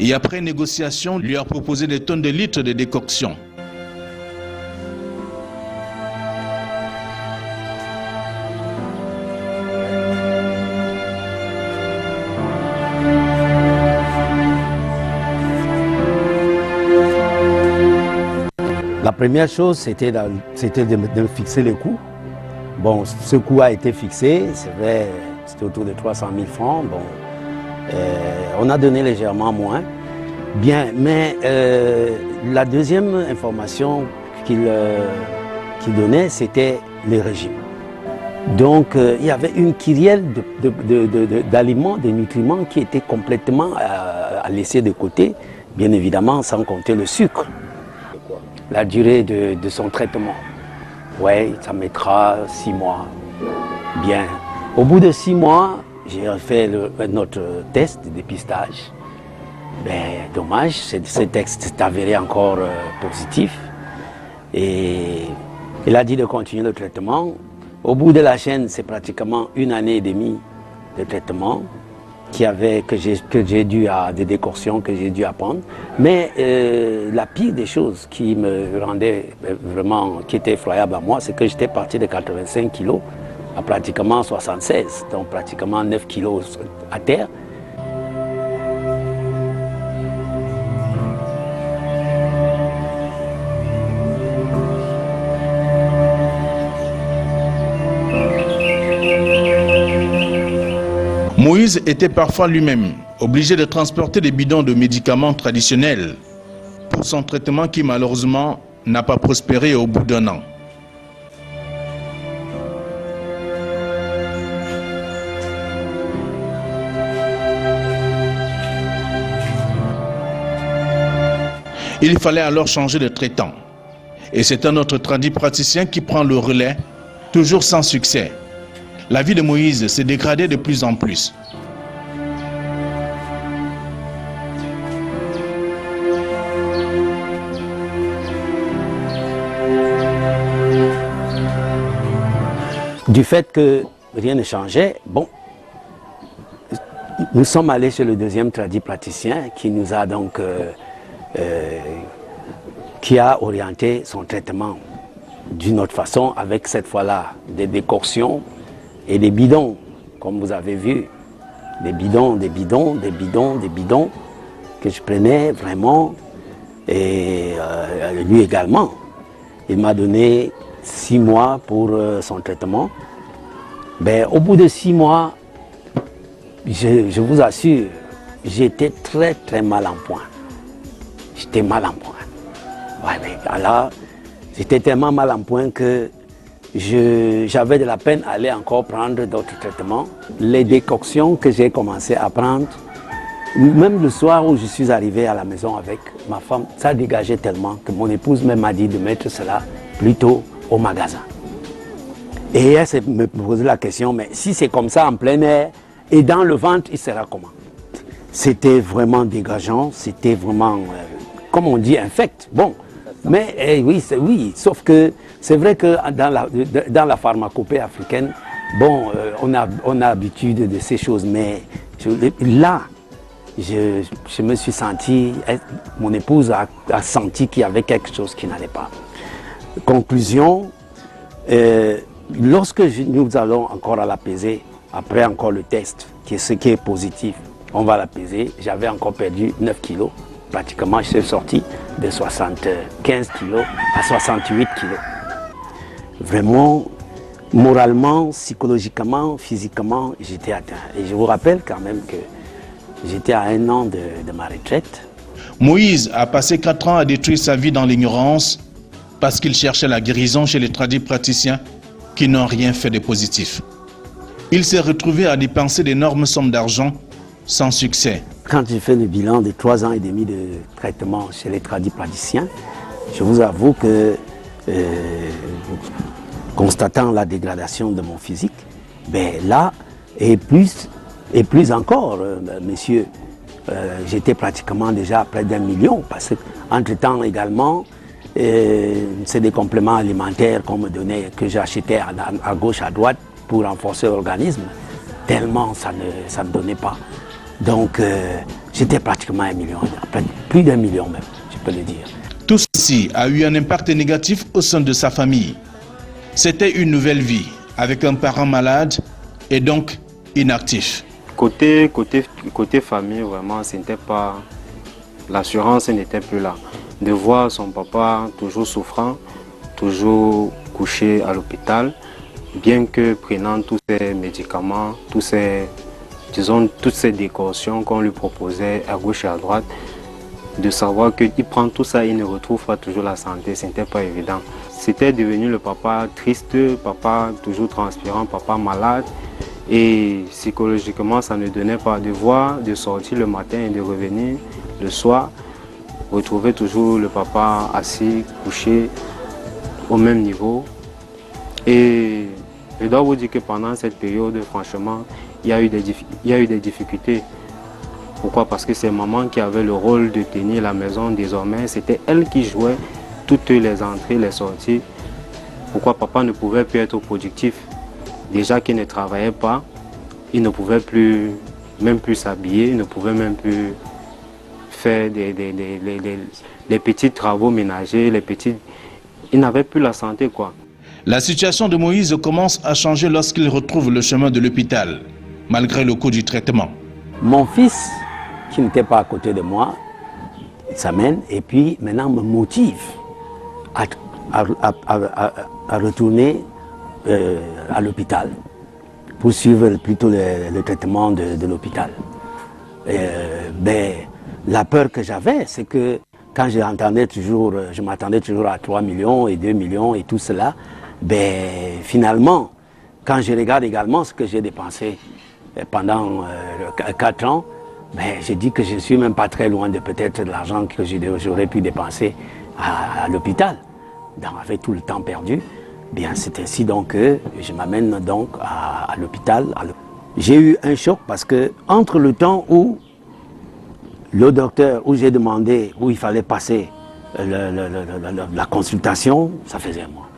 et après négociation lui a proposé des tonnes de litres de décoction. La première chose, c'était de fixer le coût. Bon, ce coût a été fixé, c'est vrai, c'était autour de 300 000 francs. Bon, on a donné légèrement moins. Bien, mais la deuxième information qu'il donnait, c'était le régime. Donc, il y avait une kyrielle d'aliments, de nutriments qui étaient complètement à laisser de côté, bien évidemment, sans compter le sucre. La durée de son traitement, ouais, ça mettra 6 mois. Bien. Au bout de 6 mois, j'ai fait notre test de dépistage. Ben, dommage, ce texte s'est avéré encore positif. Et il a dit de continuer le traitement. Au bout de la chaîne, c'est pratiquement 1 année et demie de traitement que j'ai dû des décoctions que j'ai dû apprendre. Mais la pire des choses qui me rendait vraiment, qui était effroyable à moi, c'est que j'étais parti de 85 kilos à pratiquement 76, donc pratiquement 9 kilos à terre. Moïse était parfois lui-même obligé de transporter des bidons de médicaments traditionnels pour son traitement qui malheureusement n'a pas prospéré au bout d'1 an. Il fallait alors changer de traitant. Et c'est un autre tradipraticien qui prend le relais, toujours sans succès. La vie de Moïse s'est dégradée de plus en plus. Du fait que rien ne changeait, bon, nous sommes allés chez le deuxième tradipraticien qui nous a donc qui a orienté son traitement d'une autre façon, avec cette fois-là des décoctions et des bidons, comme vous avez vu, des bidons que je prenais vraiment, et lui également. Il m'a donné 6 mois pour son traitement. Ben, au bout de 6 mois, je vous assure, j'étais très très mal en point. J'étais mal en point. Ouais, mais là, j'étais tellement mal en point que j'avais de la peine à aller encore prendre d'autres traitements. Les décoctions que j'ai commencé à prendre, même le soir où je suis arrivé à la maison avec ma femme, ça dégageait tellement que mon épouse même m'a dit de mettre cela plutôt au magasin. Et elle me posait la question, mais si c'est comme ça en plein air et dans le ventre, il sera comment? C'était vraiment dégageant, c'était vraiment, comme on dit, infect. Bon, mais oui, sauf que c'est vrai que dans la pharmacopée africaine, bon, on a l'habitude de ces choses, mais Là, je me suis senti, mon épouse a senti qu'il y avait quelque chose qui n'allait pas. Conclusion, lorsque nous allons encore à l'apaiser, après encore le test, ce qui est positif, on va l'apaiser, j'avais encore perdu 9 kilos. Pratiquement, je suis sorti de 75 kilos à 68 kilos. Vraiment, moralement, psychologiquement, physiquement, j'étais atteint. Et je vous rappelle quand même que j'étais à 1 an de ma retraite. Moïse a passé 4 ans à détruire sa vie dans l'ignorance parce qu'il cherchait la guérison chez les tradipraticiens qui n'ont rien fait de positif. Il s'est retrouvé à dépenser d'énormes sommes d'argent sans succès. Quand j'ai fait le bilan de 3 ans et demi de traitement chez les tradipraticiens, je vous avoue que, constatant la dégradation de mon physique, ben là, et plus encore, messieurs, j'étais pratiquement déjà à près d'1 million, parce qu'entre-temps également, c'est des compléments alimentaires qu'on me donnait, que j'achetais à gauche, à droite, pour renforcer l'organisme, tellement ça ne donnait pas. Donc, j'étais pratiquement à 1 million, plus d'1 million même, je peux le dire. Tout ceci a eu un impact négatif au sein de sa famille. C'était une nouvelle vie, avec un parent malade et donc inactif. Côté famille, vraiment, c'était pas... L'assurance n'était plus là. De voir son papa toujours souffrant, toujours couché à l'hôpital, bien que prenant tous ces médicaments, toutes ces décorations qu'on lui proposait à gauche et à droite, de savoir qu'il prend tout ça et il ne retrouve pas toujours la santé, ce n'était pas évident. C'était devenu le papa triste, papa toujours transpirant, papa malade. Et psychologiquement, ça ne donnait pas de voir, de sortir le matin et de revenir le soir, retrouver toujours le papa assis, couché, au même niveau. Et je dois vous dire que pendant cette période, franchement, il y a eu des difficultés. Pourquoi? Parce que c'est maman qui avait le rôle de tenir la maison désormais. C'était elle qui jouait toutes les entrées, les sorties. Pourquoi papa ne pouvait plus être productif? Déjà qu'il ne travaillait pas, il ne pouvait même plus s'habiller, il ne pouvait même plus faire les petits travaux ménagers, il n'avait plus la santé, quoi. La situation de Moïse commence à changer lorsqu'il retrouve le chemin de l'hôpital, malgré le coût du traitement. Mon fils, qui n'était pas à côté de moi, s'amène et puis maintenant me motive à retourner à l'hôpital pour suivre plutôt le traitement de l'hôpital. La peur que j'avais, c'est que quand je m'attendais toujours à 3 millions et 2 millions et tout cela, finalement, quand je regarde également ce que j'ai dépensé pendant 4 ans, j'ai dit que je ne suis même pas très loin de peut-être de l'argent que j'aurais pu dépenser à l'hôpital. Avec tout le temps perdu, c'est ainsi donc que je m'amène donc à l'hôpital. J'ai eu un choc parce que entre le temps où le docteur, où j'ai demandé, où il fallait passer la consultation, ça faisait 1 mois.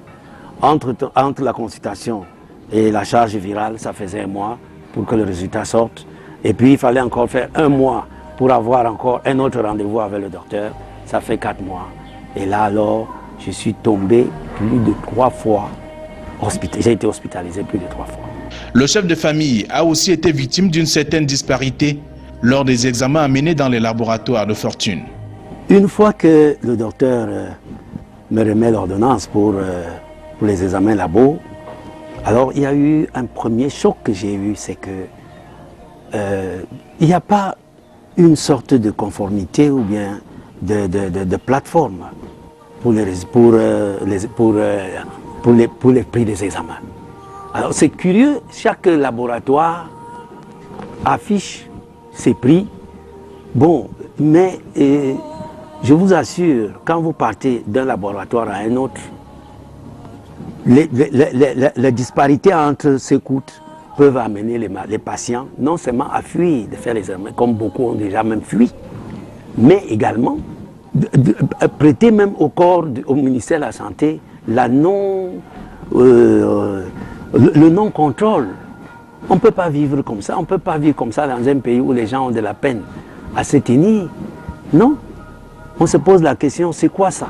Entre la consultation et la charge virale, ça faisait 1 mois pour que le résultat sorte. Et puis il fallait encore faire 1 mois pour avoir encore un autre rendez-vous avec le docteur. Ça fait 4 mois. Et là alors, je suis tombé plus de 3 fois. J'ai été hospitalisé plus de 3 fois. Le chef de famille a aussi été victime d'une certaine disparité lors des examens menés dans les laboratoires de fortune. Une fois que le docteur me remet l'ordonnance pour les examens labo, alors il y a eu un premier choc que j'ai eu, c'est que il n'y a pas une sorte de conformité ou bien de plateforme pour les prix des examens. Alors c'est curieux, chaque laboratoire affiche ses prix. Bon, mais je vous assure, quand vous partez d'un laboratoire à un autre, les disparités entre ces coûts peuvent amener les patients non seulement à fuir de faire les examens, comme beaucoup ont déjà même fui, mais également prêter même au corps, au ministère de la Santé, le non-contrôle On ne peut pas vivre comme ça. On ne peut pas vivre comme ça dans un pays où les gens ont de la peine à se tenir. Non. On se pose la question, c'est quoi ça?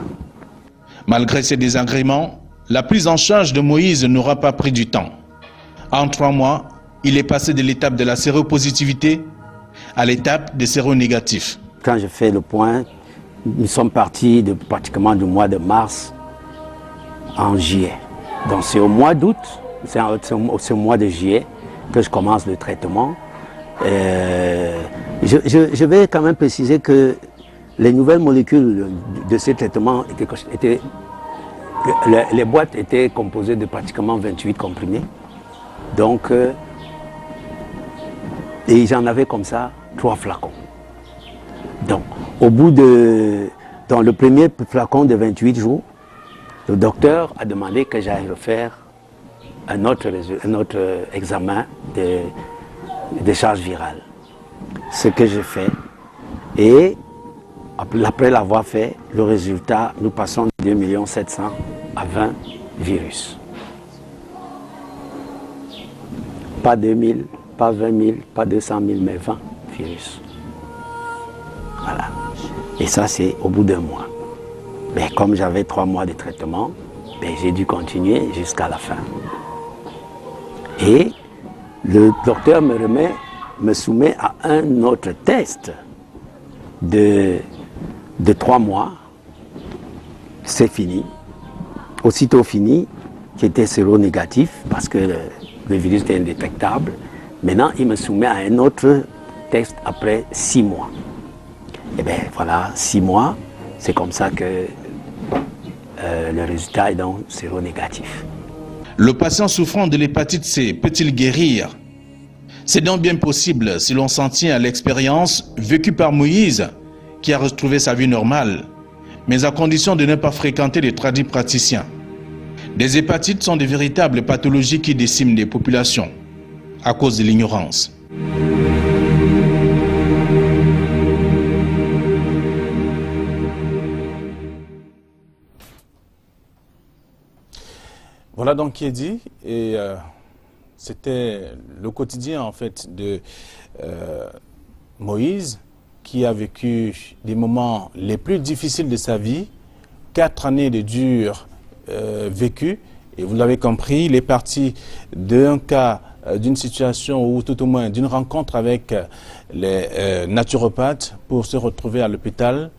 Malgré ces désagréments, la prise en charge de Moïse n'aura pas pris du temps. En 3 mois, il est passé de l'étape de la séropositivité à l'étape des séronégatifs. Quand je fais le point, nous sommes partis pratiquement du mois de mars en juillet. Donc c'est au mois d'août, c'est au mois de juillet que je commence le traitement. Je vais quand même préciser que les nouvelles molécules de ce traitement les boîtes étaient composées de pratiquement 28 comprimés. Donc, et j'en avais comme ça 3 flacons. Donc, dans le premier flacon de 28 jours, le docteur a demandé que j'aille refaire un autre examen de charge virale. Ce que j'ai fait. Et après l'avoir fait, le résultat, nous passons de 2 700 000 à 20 virus. Pas 2000, pas 20 000, pas 200 000, mais 20 virus. Voilà. Et ça, c'est au bout d'1 mois. Mais comme j'avais 3 mois de traitement, j'ai dû continuer jusqu'à la fin. Et le docteur me soumet à un autre test de 3 mois. C'est fini. Aussitôt fini, qui était séronégatif parce que le virus était indétectable. Maintenant, il me soumet à un autre test après 6 mois. Et bien voilà, 6 mois, c'est comme ça que le résultat est donc séronégatif. Le patient souffrant de l'hépatite C peut-il guérir? C'est donc bien possible si l'on s'en tient à l'expérience vécue par Moïse, qui a retrouvé sa vie normale, mais à condition de ne pas fréquenter les tradipraticiens. Les hépatites sont de véritables pathologies qui déciment les populations à cause de l'ignorance. Voilà donc qui est dit, et c'était le quotidien en fait de Moïse, qui a vécu les moments les plus difficiles de sa vie, 4 années de dur vécu, et vous l'avez compris, il est parti d'un cas, d'une situation ou tout au moins d'une rencontre avec les naturopathes pour se retrouver à l'hôpital.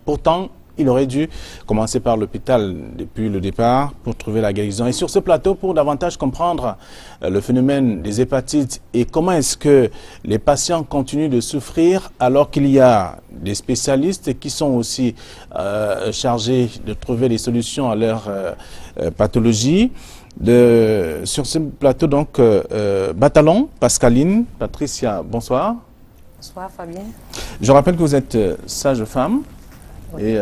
Pourtant, il aurait dû commencer par l'hôpital depuis le départ pour trouver la guérison. Et sur ce plateau, pour davantage comprendre le phénomène des hépatites et comment est-ce que les patients continuent de souffrir alors qu'il y a des spécialistes qui sont aussi chargés de trouver des solutions à leur pathologie. Sur ce plateau, donc, Batalon, Pascaline, Patricia, bonsoir. Bonsoir Fabien. Je rappelle que vous êtes sage-femme. Oui. Et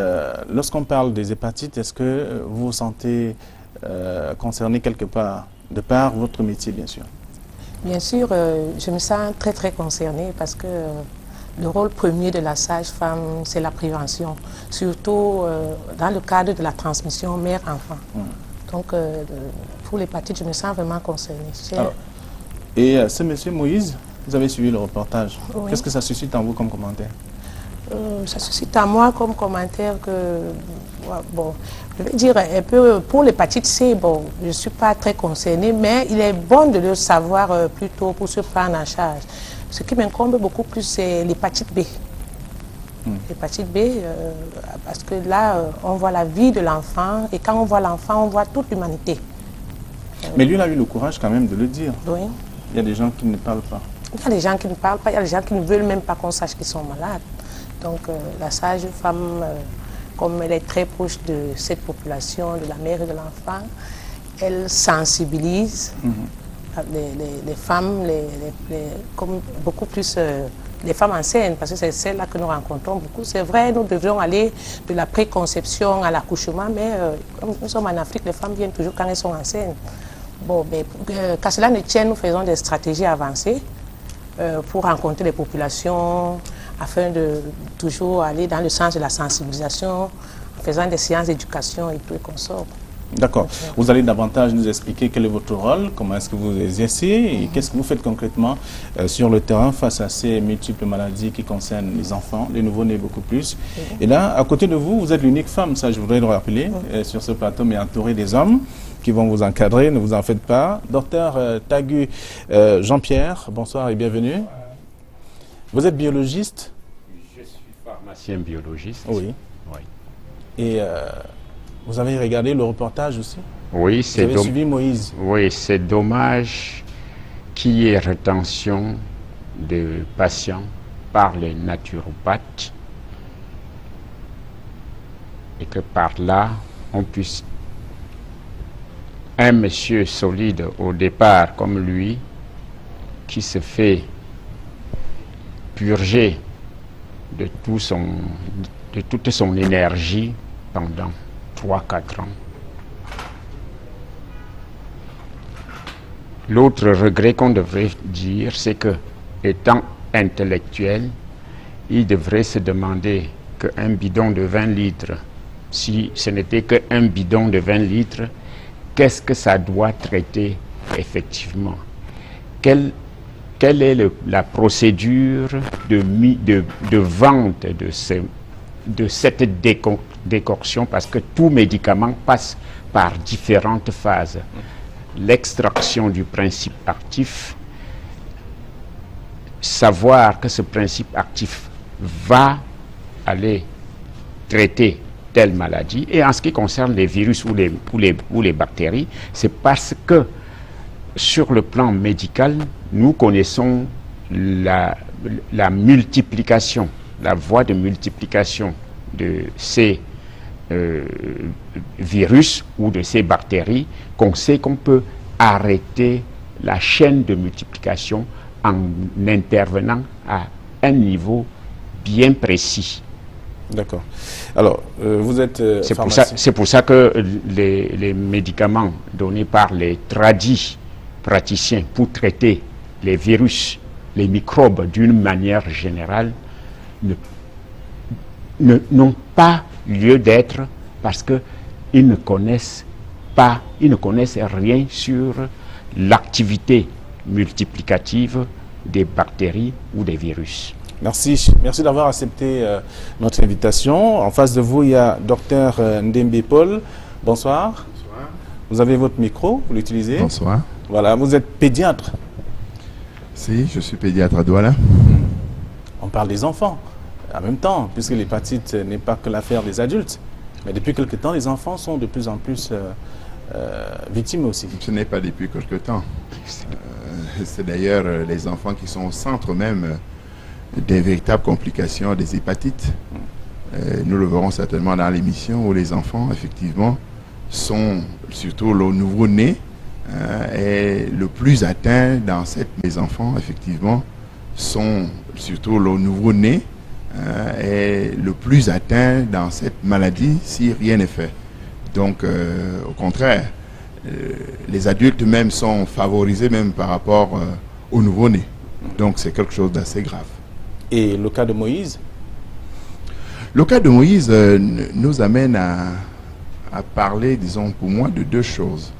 lorsqu'on parle des hépatites, est-ce que vous vous sentez concerné quelque part, de par votre métier, bien sûr? Bien sûr, je me sens très très concernée parce que le rôle premier de la sage-femme, c'est la prévention, surtout dans le cadre de la transmission mère-enfant. Donc, pour l'hépatite, je me sens vraiment concernée. Alors, et ce monsieur Moïse, vous avez suivi le reportage. Oui. Qu'est-ce que ça suscite en vous comme commentaire? Ça suscite à moi comme commentaire que, bon, je vais dire un peu, pour l'hépatite C, bon, je ne suis pas très concernée, mais il est bon de le savoir plus tôt pour se prendre en charge. Ce qui m'incombe beaucoup plus, c'est l'hépatite B. L'hépatite B, parce que là, on voit la vie de l'enfant, et quand on voit l'enfant, on voit toute l'humanité. Mais lui, il a eu le courage quand même de le dire. Oui. Il y a des gens qui ne parlent pas. Il y a des gens qui ne parlent pas, il y a des gens qui ne veulent même pas qu'on sache qu'ils sont malades. Donc la sage-femme, comme elle est très proche de cette population, de la mère et de l'enfant, elle sensibilise les femmes, comme beaucoup plus les femmes enceintes, parce que c'est celles-là que nous rencontrons beaucoup. C'est vrai, nous devions aller de la préconception à l'accouchement, mais comme nous sommes en Afrique, les femmes viennent toujours quand elles sont enceintes. Bon, mais qu'à cela ne tienne, nous faisons des stratégies avancées pour rencontrer les populations, afin de toujours aller dans le sens de la sensibilisation, en faisant des séances d'éducation et tout et qu'on sort. D'accord. Vous allez davantage nous expliquer quel est votre rôle, comment est-ce que vous exercez et qu'est-ce que vous faites concrètement sur le terrain face à ces multiples maladies qui concernent les enfants, les nouveau-nés beaucoup plus. Et là, à côté de vous, vous êtes l'unique femme, ça je voudrais le rappeler, sur ce plateau, mais entouré des hommes qui vont vous encadrer, ne vous en faites pas. Docteur Tagu Jean-Pierre, bonsoir et bienvenue. Vous êtes biologiste? Je suis pharmacien biologiste. Oui. Oui. Et vous avez regardé le reportage aussi? Oui, Vous avez suivi Moïse? Oui, c'est dommage qu'il y ait rétention de patients par les naturopathes et que par là, on puisse... Un monsieur solide au départ comme lui, qui se fait purger de toute son énergie pendant 3-4 ans. L'autre regret qu'on devrait dire, c'est que, étant intellectuel, il devrait se demander qu'un bidon de 20 litres, si ce n'était qu'un bidon de 20 litres, qu'est-ce que ça doit traiter effectivement? Quelle est la procédure de vente de cette décoction, parce que tout médicament passe par différentes phases. L'extraction du principe actif, savoir que ce principe actif va aller traiter telle maladie. Et en ce qui concerne les virus ou les bactéries, c'est parce que sur le plan médical, nous connaissons la multiplication, la voie de multiplication de ces virus ou de ces bactéries, qu'on sait qu'on peut arrêter la chaîne de multiplication en intervenant à un niveau bien précis. D'accord. Alors, vous êtes c'est pour ça que les médicaments donnés par les tradis praticiens pour traiter les virus, les microbes d'une manière générale, n'ont pas lieu d'être parce qu'ils ne connaissent pas, ils ne connaissent rien sur l'activité multiplicative des bactéries ou des virus. Merci. Merci d'avoir accepté notre invitation. En face de vous, il y a Dr Ndembe Paul. Bonsoir. Bonsoir. Vous avez votre micro, vous l'utilisez. Bonsoir. Voilà, vous êtes pédiatre. Si, je suis pédiatre à Douala. On parle des enfants en même temps, puisque l'hépatite n'est pas que l'affaire des adultes. Mais depuis quelque temps, les enfants sont de plus en plus victimes aussi. Ce n'est pas depuis quelque temps. C'est d'ailleurs les enfants qui sont au centre même des véritables complications des hépatites. Nous le verrons certainement dans l'émission où les enfants, effectivement, sont surtout le nouveau-né est le plus atteint dans cette... Les enfants, effectivement, sont surtout le nouveau-né est le plus atteint dans cette maladie si rien n'est fait. Donc, au contraire, les adultes même sont favorisés même par rapport aux nouveau-nés. Donc, c'est quelque chose d'assez grave. Et le cas de Moïse? Le cas de Moïse nous amène à parler, disons, pour moi, de deux choses.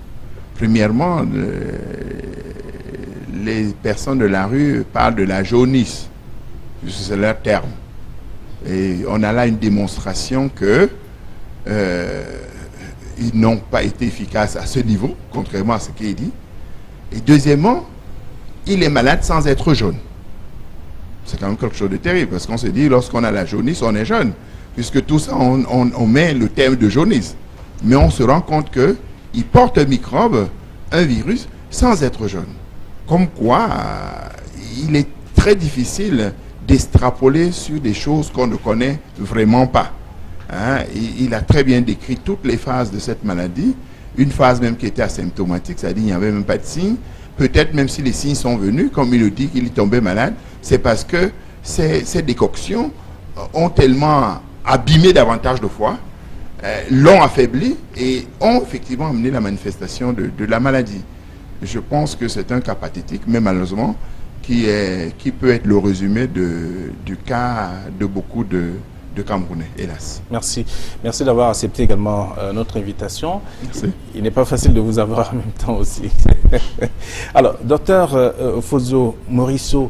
Premièrement, les personnes de la rue parlent de la jaunisse, c'est leur terme. Et on a là une démonstration que ils n'ont pas été efficaces à ce niveau, contrairement à ce qui est dit. Et deuxièmement, il est malade sans être jaune. C'est quand même quelque chose de terrible, parce qu'on se dit, lorsqu'on a la jaunisse, on est jaune. Puisque tout ça, on met le terme de jaunisse. Mais on se rend compte qu'il porte un microbe, un virus, sans être jaune. Comme quoi, il est très difficile d'extrapoler sur des choses qu'on ne connaît vraiment pas. Hein? Il a très bien décrit toutes les phases de cette maladie. Une phase même qui était asymptomatique, c'est-à-dire qu'il n'y avait même pas de signes. Peut-être même si les signes sont venus, comme il le dit qu'il est tombé malade, c'est parce que ces décoctions ont tellement abîmé davantage de foie, l'ont affaibli et ont effectivement amené la manifestation de la maladie. Je pense que c'est un cas pathétique, mais malheureusement, qui peut être le résumé du cas de beaucoup de Camerounais, hélas. Merci. Merci d'avoir accepté également notre invitation. Merci. Il n'est pas facile de vous avoir en même temps aussi. Alors, docteur Fozo Morisseau,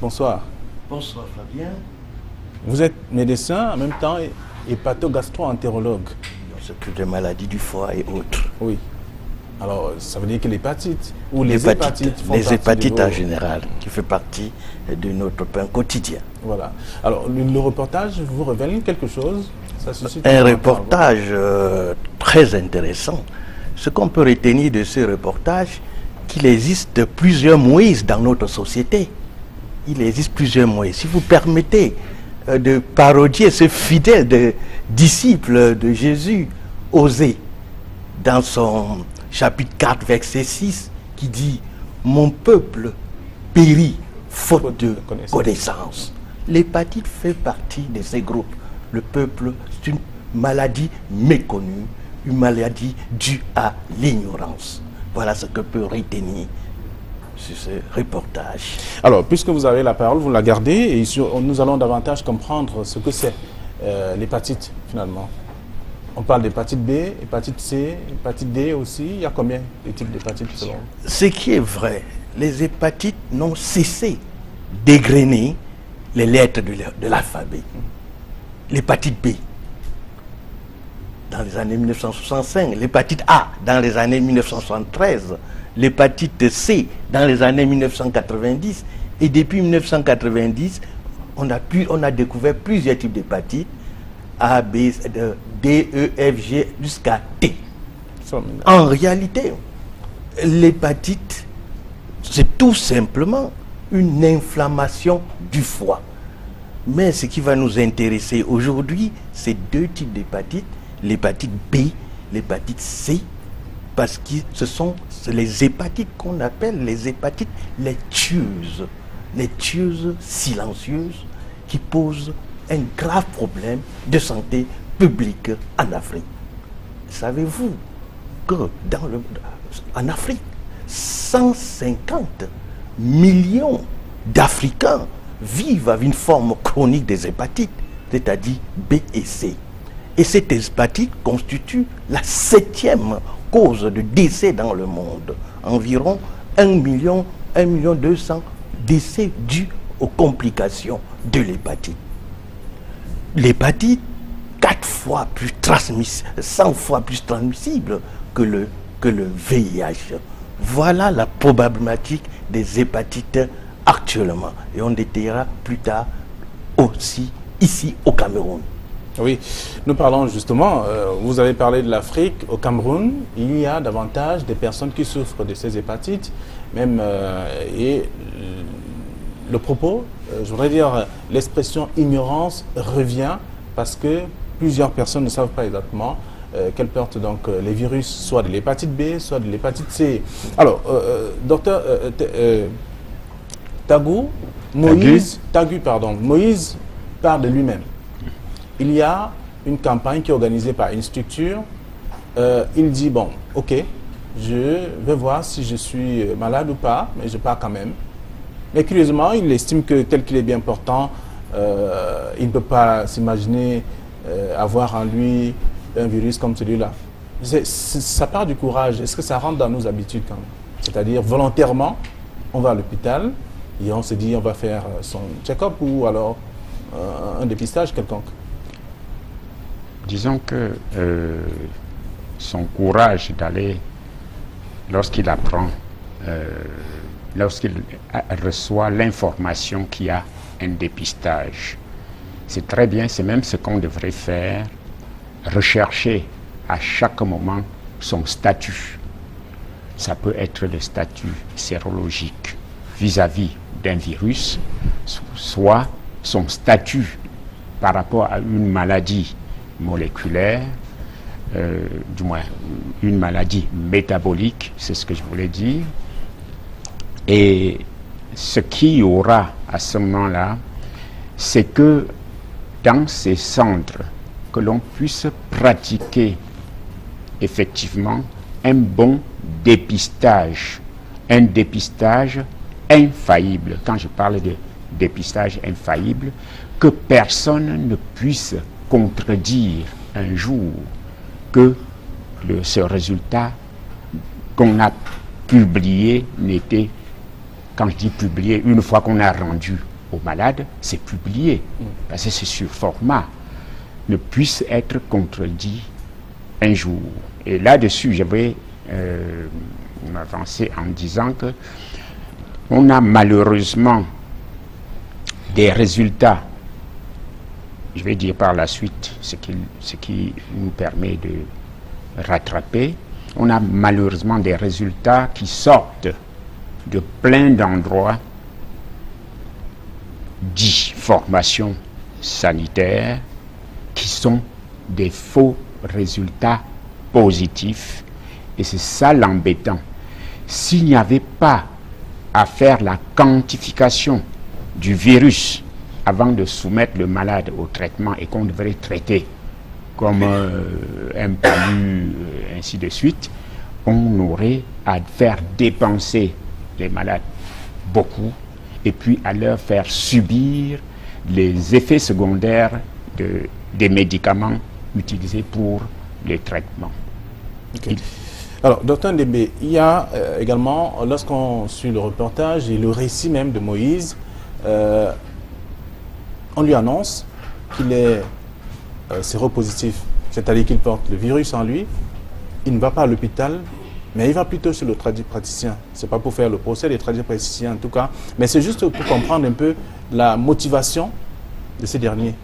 bonsoir. Bonsoir Fabien. Vous êtes médecin, en même temps hépatogastro-entérologue. On s'occupe des maladies du foie et autres. Oui. Alors, ça veut dire que l'hépatite ou les hépatites font les partie hépatites de vos... en général, qui fait partie de notre pain quotidien. Voilà. Alors, le reportage vous révèle quelque chose? Ça suscite Un reportage très intéressant. Ce qu'on peut retenir de ce reportage, qu'il existe plusieurs Moïse dans notre société. Il existe plusieurs Moïse. Si vous permettez de parodier ce fidèle disciple de Jésus, Osée, dans son chapitre 4, verset 6, qui dit « Mon peuple périt faute de connaissance ». L'hépatite fait partie de ces groupes. Le peuple, c'est une maladie méconnue, une maladie due à l'ignorance. Voilà ce que peut retenir sur ce reportage. Alors, puisque vous avez la parole, vous la gardez et nous allons davantage comprendre ce que c'est l'hépatite finalement. On parle d'hépatite B, hépatite C, hépatite D aussi. Il y a combien de types d'hépatite selon vous? Ce qui est vrai, les hépatites n'ont cessé d'égrener les lettres de l'alphabet. L'hépatite B, dans les années 1965, l'hépatite A, dans les années 1973, l'hépatite C, dans les années 1990, et depuis 1990, on a découvert plusieurs types d'hépatites, A, B, D, E, F, G, jusqu'à T. En réalité, l'hépatite, c'est tout simplement une inflammation du foie. Mais ce qui va nous intéresser aujourd'hui, c'est deux types d'hépatite, l'hépatite B, l'hépatite C, parce que ce sont les hépatites qu'on appelle les hépatites laitueuses silencieuses, qui posent un grave problème de santé publique en Afrique. Savez-vous que en Afrique, 150 millions d'Africains vivent avec une forme chronique des hépatites, c'est-à-dire B et C. Et cette hépatite constitue la 7e cause de décès dans le monde. Environ 1,2 million décès dus aux complications de l'hépatite. L'hépatite, 100 fois plus transmissible que le VIH. Voilà la problématique des hépatites actuellement. Et on détaillera plus tard aussi ici au Cameroun. Oui, nous parlons justement, vous avez parlé de l'Afrique. Au Cameroun, il y a davantage de personnes qui souffrent de ces hépatites, même, et le propos, je voudrais dire, l'expression ignorance revient parce que plusieurs personnes ne savent pas exactement qu'elles portent donc les virus, soit de l'hépatite B, soit de l'hépatite C. Alors, docteur Moïse parle de lui-même. Il y a une campagne qui est organisée par une structure. Il dit, bon, ok, je vais voir si je suis malade ou pas, mais je pars quand même. Mais curieusement, il estime que tel qu'il est bien portant, il ne peut pas s'imaginer avoir en lui un virus comme celui-là. Ça part du courage. Est-ce que ça rentre dans nos habitudes quand même? C'est-à-dire, volontairement, on va à l'hôpital et on se dit on va faire son check-up ou alors un dépistage quelconque. Disons que son courage d'aller, lorsqu'il apprend, lorsqu'il reçoit l'information qu'il y a un dépistage, c'est très bien, c'est même ce qu'on devrait faire, rechercher à chaque moment son statut. Ça peut être le statut sérologique vis-à-vis d'un virus, soit son statut par rapport à une maladie moléculaire, du moins une maladie métabolique, c'est ce que je voulais dire. Et ce qu'il y aura à ce moment-là, c'est que dans ces centres, que l'on puisse pratiquer effectivement un bon dépistage, un dépistage infaillible. Quand je parle de dépistage infaillible, que personne ne puisse contredire un jour que ce résultat qu'on a publié n'était, quand je dis publié, une fois qu'on a rendu au malade, c'est publié, parce que c'est sur format, ne puisse être contredit un jour. Et là-dessus, je vais m'avancer en disant que on a malheureusement des résultats, je vais dire par la suite ce qui nous permet de rattraper. On a malheureusement des résultats qui sortent de plein d'endroits dits formation sanitaire, qui sont des faux résultats positifs. Et c'est ça l'embêtant. S'il n'y avait pas à faire la quantification du virus avant de soumettre le malade au traitement et qu'on devrait traiter comme un palu, ainsi de suite, on aurait à faire dépenser les malades beaucoup et puis à leur faire subir les effets secondaires des médicaments utilisés pour les traitements. Okay. Alors, docteur Ndembe, il y a également, lorsqu'on suit le reportage et le récit même de Moïse, on lui annonce qu'il est séropositif, c'est-à-dire qu'il porte le virus en lui. Il ne va pas à l'hôpital, mais il va plutôt chez le tradipraticien. Ce n'est pas pour faire le procès des tradipraticiens en tout cas, mais c'est juste pour comprendre un peu la motivation de ces derniers.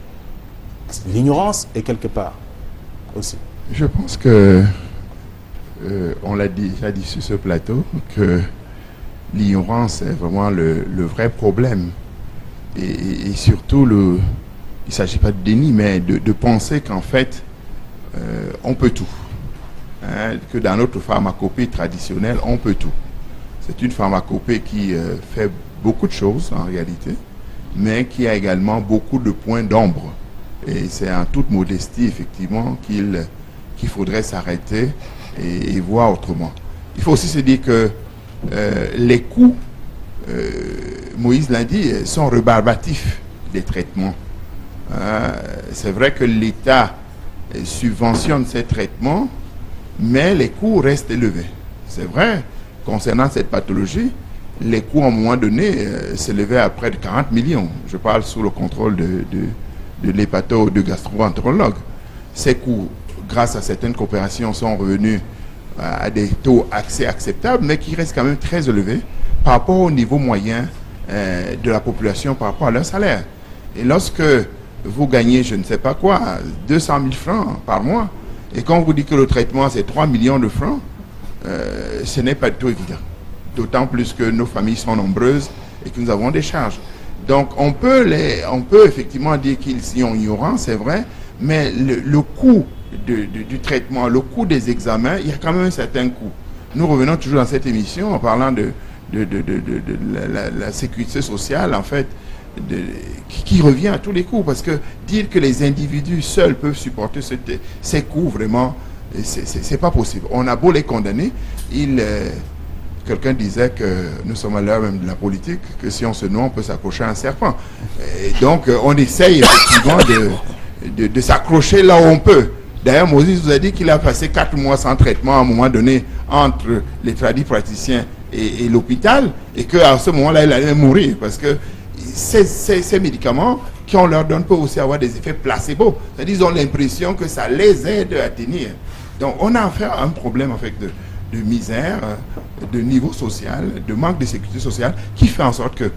L'ignorance est quelque part aussi. Je pense que, on l'a dit sur ce plateau, que l'ignorance est vraiment le vrai problème. Et surtout, il ne s'agit pas de déni, mais de penser qu'en fait, on peut tout. Hein, que dans notre pharmacopée traditionnelle, on peut tout. C'est une pharmacopée qui fait beaucoup de choses en réalité, mais qui a également beaucoup de points d'ombre. Et c'est en toute modestie, effectivement, qu'il faudrait s'arrêter et voir autrement. Il faut aussi se dire que les coûts, Moïse l'a dit, sont rébarbatifs des traitements. C'est vrai que l'État subventionne ces traitements, mais les coûts restent élevés. C'est vrai, concernant cette pathologie, les coûts à un moment donné s'élevaient à près de 40 millions. Je parle sous le contrôle de l'hépato, de gastro-entérologue. Ces coûts, grâce à certaines coopérations, sont revenus à des taux assez acceptables, mais qui restent quand même très élevés par rapport au niveau moyen de la population, par rapport à leur salaire. Et lorsque vous gagnez, je ne sais pas quoi, 200 000 francs par mois, et quand on vous dit que le traitement c'est 3 millions de francs, ce n'est pas du tout évident. D'autant plus que nos familles sont nombreuses et que nous avons des charges. Donc on peut effectivement dire qu'ils sont ignorants, c'est vrai, mais le coût du traitement, le coût des examens, il y a quand même un certain coût. Nous revenons toujours dans cette émission en parlant de la sécurité sociale, en fait, qui revient à tous les coups, parce que dire que les individus seuls peuvent supporter ces coûts, vraiment, c'est pas possible. On a beau les condamner, quelqu'un disait que nous sommes à l'heure même de la politique, que si on se noie, on peut s'accrocher à un serpent. Et donc, on essaye effectivement de s'accrocher là où on peut. D'ailleurs, Moïse vous a dit qu'il a passé 4 mois sans traitement à un moment donné entre les tradipraticiens et l'hôpital, et qu'à ce moment-là, il allait mourir, parce que ces médicaments qu'on leur donne peuvent aussi avoir des effets placebo. C'est-à-dire qu'ils ont l'impression que ça les aide à tenir. Donc, on a affaire à un problème en fait, de misère, de niveau social, de manque de sécurité sociale, qui fait en sorte que,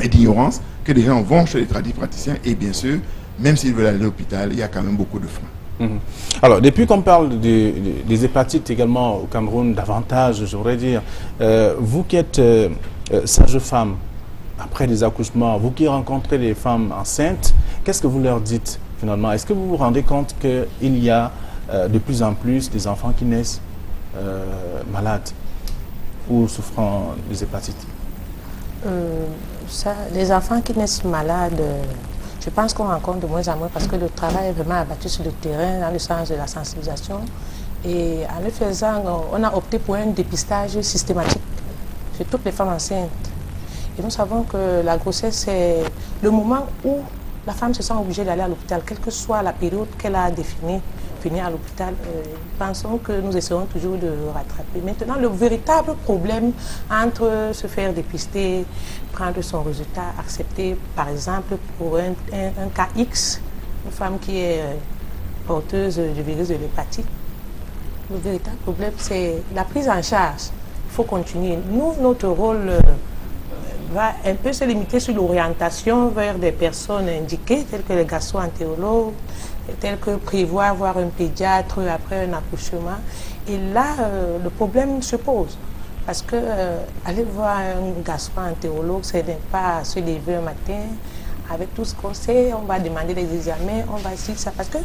et d'ignorance, que les gens vont chez les tradipraticiens, et bien sûr, même s'ils veulent aller à l'hôpital, il y a quand même beaucoup de freins. Alors, depuis qu'on parle des hépatites également au Cameroun, davantage, j'aurais dire, vous qui êtes sage-femme, après des accouchements, vous qui rencontrez les femmes enceintes, qu'est-ce que vous leur dites finalement? Est-ce que vous vous rendez compte qu'il y a de plus en plus des enfants qui naissent malades ou souffrant des hépatites? Les enfants qui naissent malades, je pense qu'on rencontre de moins en moins parce que le travail est vraiment abattu sur le terrain dans le sens de la sensibilisation. Et en le faisant, on a opté pour un dépistage systématique sur toutes les femmes enceintes. Et nous savons que la grossesse, c'est le moment où la femme se sent obligée d'aller à l'hôpital, quelle que soit la période qu'elle a définie, finir à l'hôpital. Pensons que nous essayons toujours de rattraper. Maintenant, le véritable problème entre se faire dépister, prendre son résultat, accepter, par exemple, pour un cas X, une femme qui est porteuse du virus de l'hépatite, le véritable problème, c'est la prise en charge. Il faut continuer. Nous, notre rôle va un peu se limiter sur l'orientation vers des personnes indiquées, telles que les gastro-entérologues, telles que prévoir voir un pédiatre après un accouchement. Et là, le problème se pose. Parce que aller voir un gastro-entérologue, ce n'est pas se lever un matin avec tout ce qu'on sait, on va demander des examens, on va essayer ça. Parce que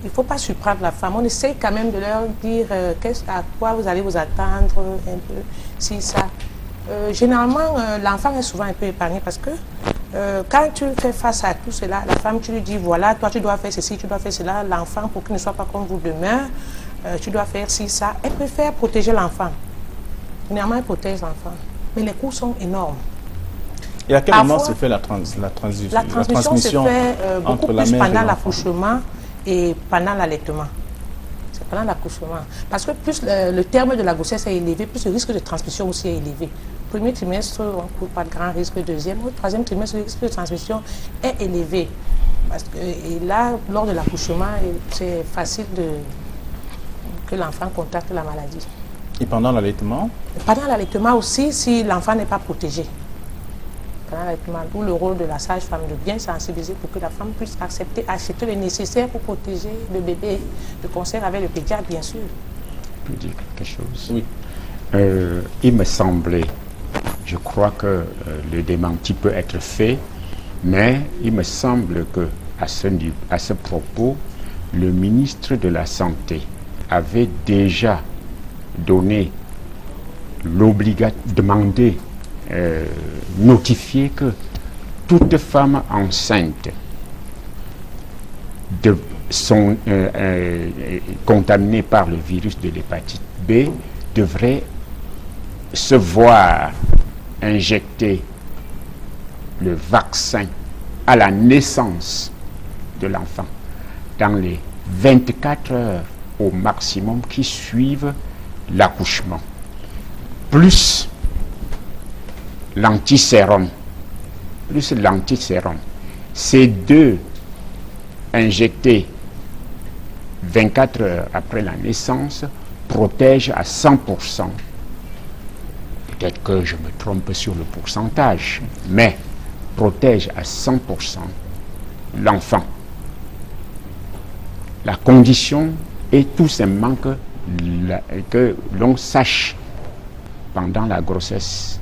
il ne faut pas surprendre la femme. On essaie quand même de leur dire à quoi vous allez vous attendre, un peu, si ça. Généralement, l'enfant est souvent un peu épargné parce que quand tu fais face à tout cela, la femme, tu lui dis, voilà, toi tu dois faire ceci, tu dois faire cela. L'enfant, pour qu'il ne soit pas comme vous demain, tu dois faire ci, ça. Elle préfère protéger l'enfant. Généralement, elle protège l'enfant. Mais les coûts sont énormes. Et à quel Parfois, moment se fait la transmission La transmission se fait beaucoup entre la plus mère et pendant l'enfant? l'accouchement et pendant l'allaitement. C'est pendant l'accouchement. Parce que plus le terme de la grossesse est élevé, plus le risque de transmission aussi est élevé. Premier trimestre, on ne court pas de grand risque. Deuxième ou troisième trimestre, le risque de transmission est élevé. Parce que, et là, lors de l'accouchement, c'est facile que l'enfant contacte la maladie. Et pendant l'allaitement? Pendant l'allaitement aussi, si l'enfant n'est pas protégé. Pendant l'allaitement, d'où le rôle de la sage-femme de bien sensibiliser pour que la femme puisse accepter, acheter le nécessaire pour protéger le bébé, de concert avec le pédiatre, bien sûr. Je peux dire quelque chose? Oui. Il me semblait, je crois que le démenti peut être fait, mais il me semble que à ce propos, le ministre de la Santé avait déjà demandé, notifié que toute femme enceinte contaminée par le virus de l'hépatite B devrait se voir injecter le vaccin à la naissance de l'enfant dans les 24 heures au maximum qui suivent l'accouchement, plus l'antisérum. Ces deux injectés 24 heures après la naissance protègent à 100%. Peut-être que je me trompe sur le pourcentage, mais protègent à 100% l'enfant. La condition est tout simplement que l'on sache pendant la grossesse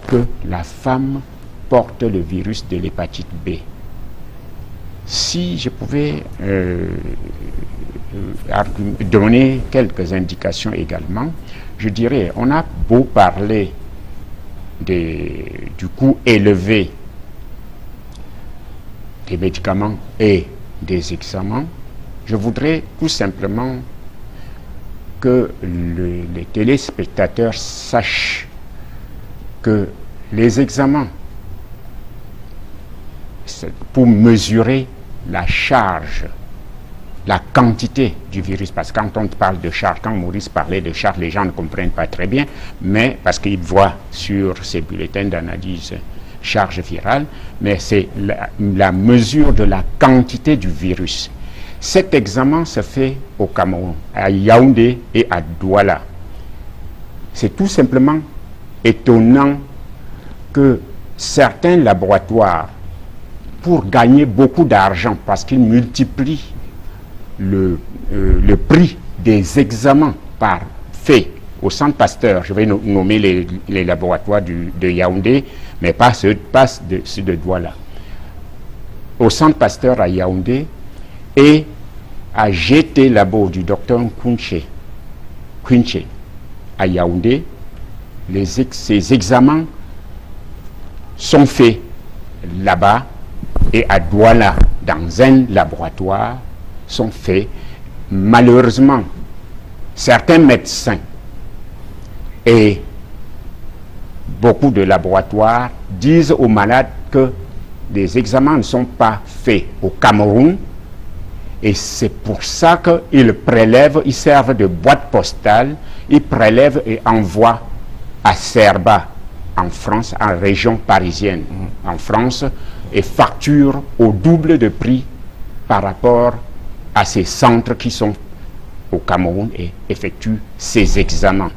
que la femme porte le virus de l'hépatite B. Si je pouvais donner quelques indications également, je dirais, on a beau parler du coût élevé des médicaments et des examens, je voudrais tout simplement que les téléspectateurs sachent que les examens, pour mesurer la charge, la quantité du virus, parce que quand on parle de charge, quand Maurice parlait de charge, les gens ne comprennent pas très bien, mais parce qu'ils voient sur ces bulletins d'analyse charge virale, mais c'est la mesure de la quantité du virus. Cet examen se fait au Cameroun, à Yaoundé et à Douala. C'est tout simplement étonnant que certains laboratoires, pour gagner beaucoup d'argent, parce qu'ils multiplient le prix des examens par fait au Centre Pasteur, je vais nommer les laboratoires de Yaoundé, mais pas ceux de Douala. Au Centre Pasteur à Yaoundé et à GT Labo du docteur Kunche à Yaoundé, ces examens sont faits là-bas et à Douala, dans un laboratoire, sont faits. Malheureusement, certains médecins et beaucoup de laboratoires disent aux malades que les examens ne sont pas faits au Cameroun, et c'est pour ça qu'ils prélèvent, ils servent de boîte postale, ils prélèvent et envoient à Serba, en France, en région parisienne, en France, et facturent au double de prix par rapport à ces centres qui sont au Cameroun et effectuent ces examens.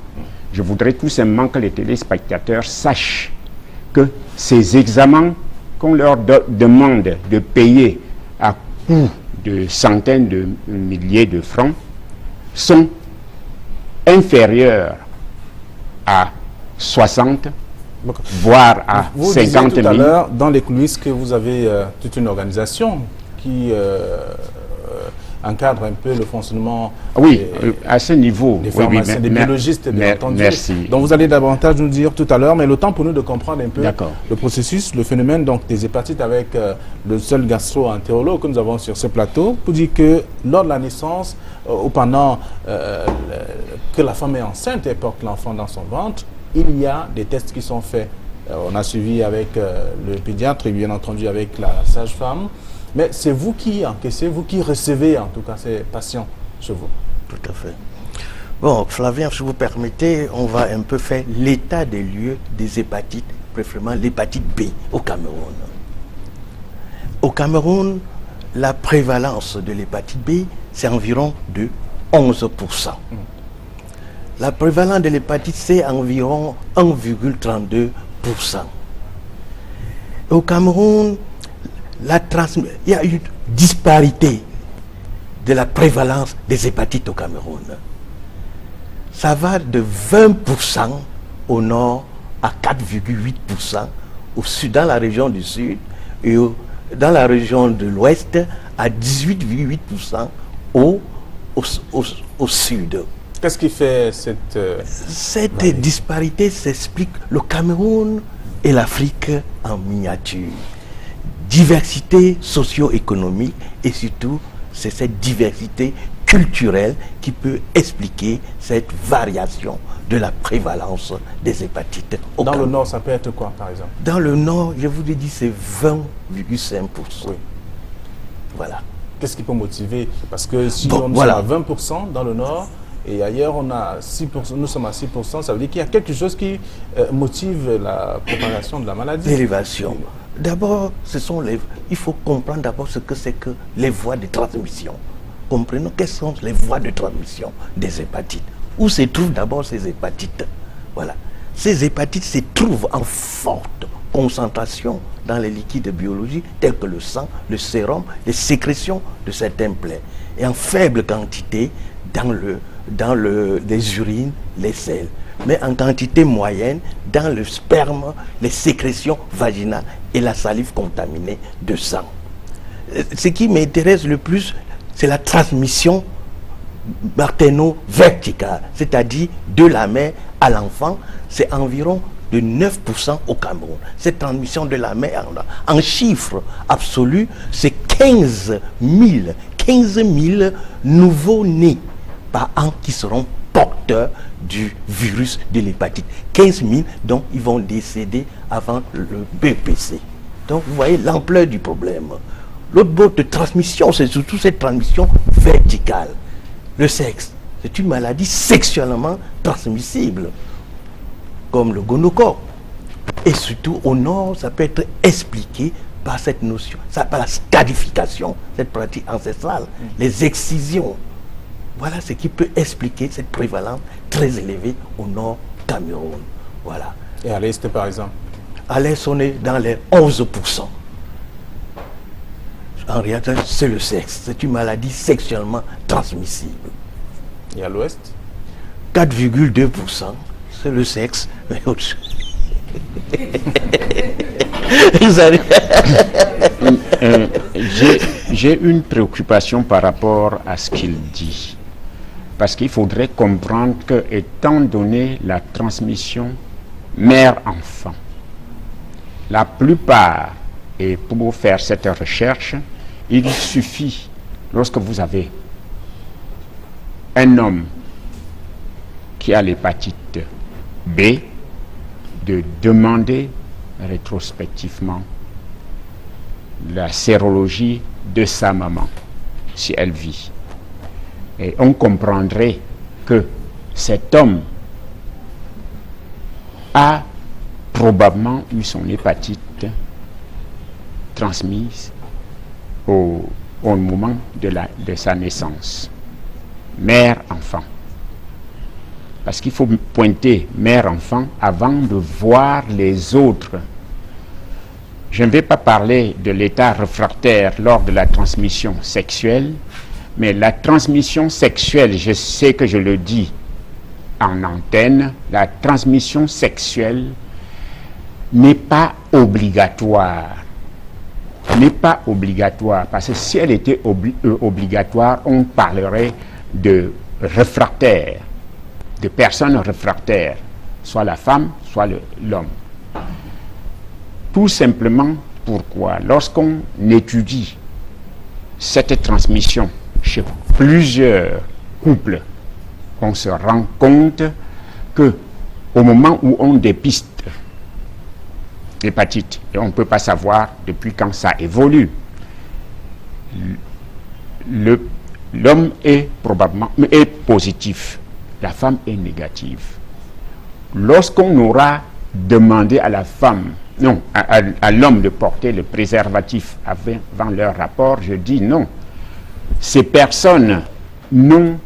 Je voudrais tout simplement que les téléspectateurs sachent que ces examens qu'on leur demande de payer à coût de centaines de milliers de francs sont inférieurs à 60, voire à vous 50 disiez 000. tout à l'heure, dans les coulisses, que vous avez toute une organisation qui encadre un peu le fonctionnement Oui, à ce niveau. des Oui, pharmaciens, des mais- biologistes, bien entendu. Merci. Donc vous allez davantage nous dire tout à l'heure, mais le temps pour nous de comprendre un peu D'accord. le processus, le phénomène donc, des hépatites avec le seul gastro-entérologue que nous avons sur ce plateau, pour dire que lors de la naissance ou pendant que la femme est enceinte et porte l'enfant dans son ventre, il y a des tests qui sont faits. On a suivi avec le pédiatre et bien entendu avec la sage-femme. Mais c'est vous qui encaissez, vous qui recevez en tout cas ces patients chez vous. Tout à fait. Bon, Flavien, si vous permettez, on va un peu faire l'état des lieux des hépatites, préférément l'hépatite B au Cameroun. Au Cameroun, la prévalence de l'hépatite B, c'est environ de 11%. La prévalence de l'hépatite C est environ 1,32%. Au Cameroun, il y a une disparité de la prévalence des hépatites au Cameroun. Ça va de 20% au nord à 4,8% au sud, dans la région du sud, et dans la région de l'ouest à 18,8% au sud. Qu'est-ce qui fait cette... Cette disparité s'explique le Cameroun et l'Afrique en miniature. Diversité socio-économique et surtout c'est cette diversité culturelle qui peut expliquer cette variation de la prévalence des hépatites au Dans le Cameroun. nord, ça peut être quoi par exemple? Dans le nord, je vous ai dit, c'est 20,5%. Oui. Voilà. Qu'est-ce qui peut motiver? Parce que si Bon, on est voilà. à 20% dans le nord et ailleurs on a 6%, nous sommes à 6%, ça veut dire qu'il y a quelque chose qui motive la propagation de la maladie. L'élévation. D'abord, il faut comprendre d'abord ce que c'est que les voies de transmission. Comprenons quelles sont les voies de transmission des hépatites. Où se trouvent d'abord ces hépatites? Voilà. Ces hépatites se trouvent en forte concentration dans les liquides biologiques tels que le sang, le sérum, les sécrétions de certains plaies. Et en faible quantité dans les urines, les selles. Mais en quantité moyenne dans le sperme, les sécrétions vaginales et la salive contaminée de sang. Ce qui m'intéresse le plus, c'est la transmission materno-verticale, c'est-à-dire de la mère à l'enfant, c'est environ de 9% au Cameroun. Cette transmission de la mère, en chiffres absolus, c'est 15 000 nouveaux-nés par an qui seront porteurs du virus de l'hépatite. 15 000, donc ils vont décéder avant le BPC. Donc vous voyez l'ampleur du problème. L'autre mode de transmission, c'est surtout cette transmission verticale. Le sexe, c'est une maladie sexuellement transmissible, comme le gonocoque. Et surtout au nord, ça peut être expliqué par cette notion, par la scarification, cette pratique ancestrale, les excisions. Voilà ce qui peut expliquer cette prévalence très élevée au nord Cameroun. Voilà. Et à l'est par exemple? À l'est, on est dans les 11%. En réalité, c'est le sexe. C'est une maladie sexuellement transmissible. Et à l'ouest? 4,2%. C'est le sexe. Mais autre chose. Vous allez- J'ai une préoccupation par rapport à ce qu'il dit. Parce qu'il faudrait comprendre que, étant donné la transmission mère-enfant, la plupart, et pour faire cette recherche, il suffit, lorsque vous avez un homme qui a l'hépatite B, de demander rétrospectivement la sérologie de sa maman, si elle vit. Et on comprendrait que cet homme a probablement eu son hépatite transmise au moment de sa naissance. Mère-enfant. Parce qu'il faut pointer mère-enfant avant de voir les autres. Je ne vais pas parler de l'état réfractaire lors de la transmission sexuelle, mais la transmission sexuelle, je sais que je le dis en antenne, la transmission sexuelle n'est pas obligatoire. N'est pas obligatoire, parce que si elle était obligatoire, on parlerait de réfractaires, de personnes réfractaires, soit la femme, soit l'homme. Tout simplement pourquoi, lorsqu'on étudie cette transmission chez plusieurs couples, on se rend compte que au moment où on dépiste l'hépatite, et on ne peut pas savoir depuis quand ça évolue, l'homme est probablement positif, la femme est négative. Lorsqu'on aura demandé à la femme, non, à l'homme de porter le préservatif avant leur rapport, je dis non. Ces personnes, non,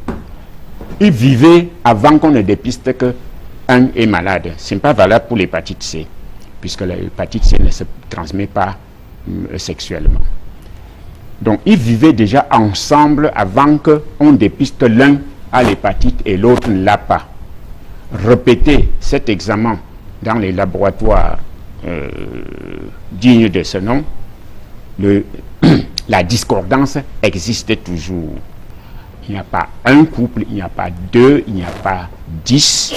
ils vivaient avant qu'on ne dépiste qu'un est malade. Ce n'est pas valable pour l'hépatite C, puisque l'hépatite C ne se transmet pas sexuellement. Donc, ils vivaient déjà ensemble avant qu'on dépiste l'un à l'hépatite et l'autre ne l'a pas. Répéter cet examen dans les laboratoires dignes de ce nom, la discordance existe toujours. Il n'y a pas un couple, il n'y a pas deux, il n'y a pas 10.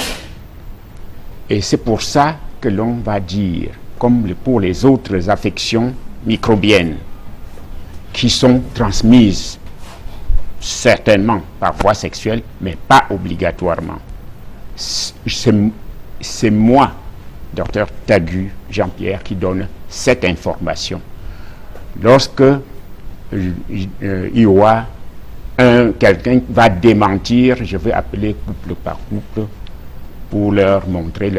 Et c'est pour ça que l'on va dire, comme pour les autres affections microbiennes, qui sont transmises certainement par voie sexuelle, mais pas obligatoirement. C'est moi, docteur Tagu Jean-Pierre, qui donne cette information. Lorsque quelqu'un va démentir, je vais appeler couple par couple pour leur montrer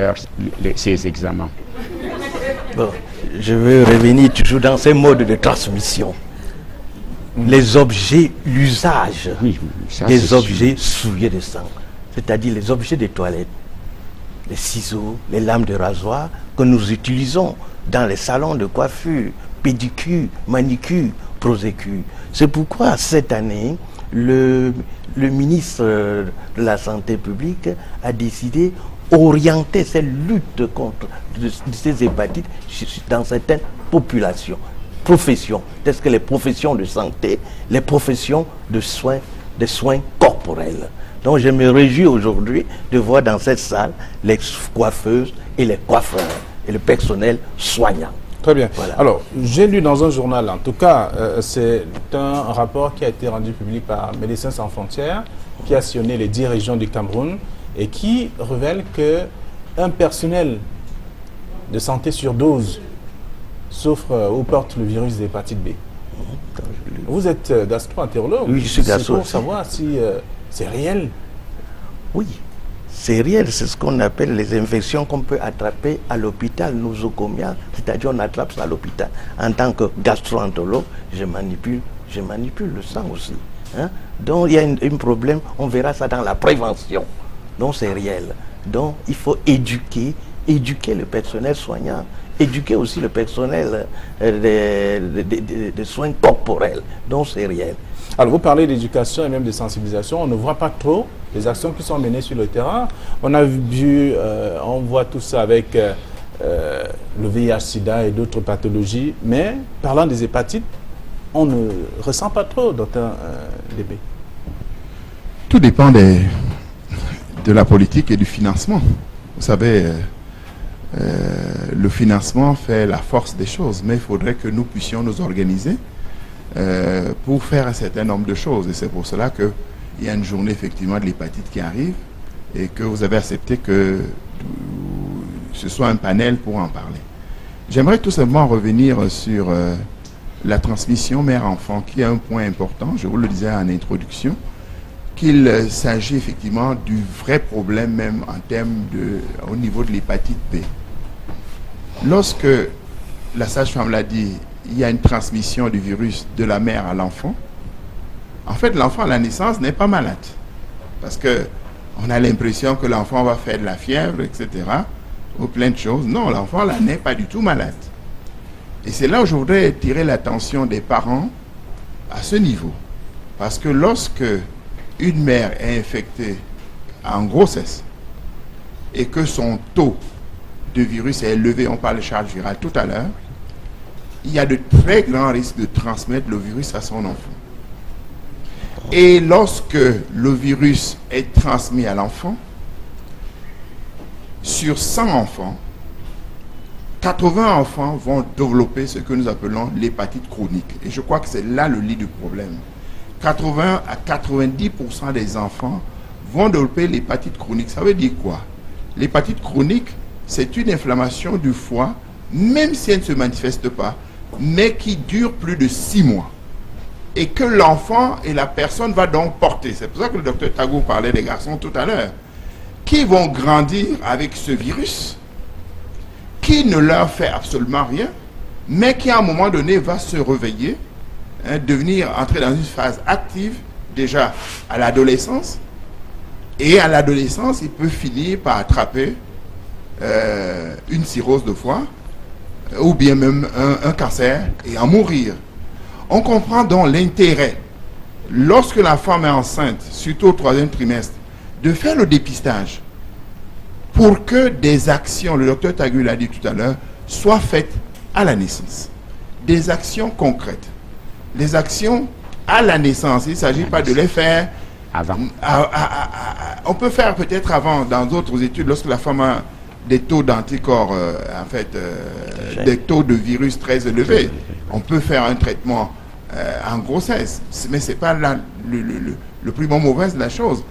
ces examens. Bon, je veux revenir toujours dans ces modes de transmission. Les objets, l'usage des objets souillés de sang, c'est-à-dire les objets de toilette, les ciseaux, les lames de rasoir que nous utilisons dans les salons de coiffure, pédicure, manicure, prosécure. C'est pourquoi cette année, le ministre de la Santé publique a décidé d'orienter cette lutte contre ces hépatites dans certaines populations, professions, telles que les professions de santé, les professions de soins corporels. Donc je me réjouis aujourd'hui de voir dans cette salle les coiffeuses et les coiffeurs et le personnel soignant. Très bien. Voilà. Alors, j'ai lu dans un journal, en tout cas, c'est un rapport qui a été rendu public par Médecins sans frontières, qui a sillonné les 10 régions du Cameroun et qui révèle qu'un personnel de santé sur 12 souffre ou porte le virus de l'hépatite B. Vous êtes gastro-entérologue. Oui, je suis gastro. C'est pour savoir si c'est réel. Oui, c'est réel. C'est ce qu'on appelle les infections qu'on peut attraper à l'hôpital, nosocomiales, c'est-à-dire on attrape ça à l'hôpital. En tant que gastro-entérologue, je manipule le sang aussi. Hein? Donc il y a un problème, on verra ça dans la prévention. Donc c'est réel. Donc il faut éduquer le personnel soignant, éduquer aussi le personnel de soins corporels. Donc c'est réel. Alors vous parlez d'éducation et même de sensibilisation, on ne voit pas trop les actions qui sont menées sur le terrain. On a vu, on voit tout ça avec le VIH-Sida et d'autres pathologies, mais parlant des hépatites, on ne ressent pas trop, docteur Débé. Tout dépend de la politique et du financement. Vous savez, le financement fait la force des choses, mais il faudrait que nous puissions nous organiser pour faire un certain nombre de choses. Et c'est pour cela qu'il y a une journée effectivement de l'hépatite qui arrive et que vous avez accepté que ce soit un panel pour en parler. J'aimerais tout simplement revenir sur la transmission mère-enfant, qui est un point important, je vous le disais en introduction, qu'il s'agit effectivement du vrai problème même en termes au niveau de l'hépatite B. Lorsque la sage-femme l'a dit, il y a une transmission du virus de la mère à l'enfant. En fait, l'enfant à la naissance n'est pas malade. Parce qu'on a l'impression que l'enfant va faire de la fièvre, etc. ou plein de choses. Non, l'enfant là n'est pas du tout malade. Et c'est là où je voudrais tirer l'attention des parents à ce niveau. Parce que lorsque une mère est infectée en grossesse et que son taux de virus est élevé, on parle de charge virale tout à l'heure, il y a de très grands risques de transmettre le virus à son enfant. Et lorsque le virus est transmis à l'enfant, sur 100 enfants, 80 enfants vont développer ce que nous appelons l'hépatite chronique. Et je crois que c'est là le lit du problème. 80 à 90% des enfants vont développer l'hépatite chronique. Ça veut dire quoi? L'hépatite chronique, c'est une inflammation du foie, même si elle ne se manifeste pas, mais qui dure plus de 6 mois. Et que l'enfant et la personne va donc porter. C'est pour ça que le docteur Tagou parlait des garçons tout à l'heure, qui vont grandir avec ce virus, qui ne leur fait absolument rien, mais qui à un moment donné va se réveiller, entrer dans une phase active, déjà à l'adolescence, et à l'adolescence, il peut finir par attraper une cirrhose de foie, ou bien même un cancer, et en mourir. On comprend donc l'intérêt, lorsque la femme est enceinte, surtout au 3e trimestre, de faire le dépistage pour que des actions, le docteur Tagu l'a dit tout à l'heure, soient faites à la naissance. Des actions concrètes. Les actions à la naissance, il ne s'agit pas de les faire avant. On peut faire peut-être avant, dans d'autres études, lorsque la femme a des taux d'anticorps, des taux de virus très élevés. On peut faire un traitement en grossesse, mais ce n'est pas le plus mauvais de la chose.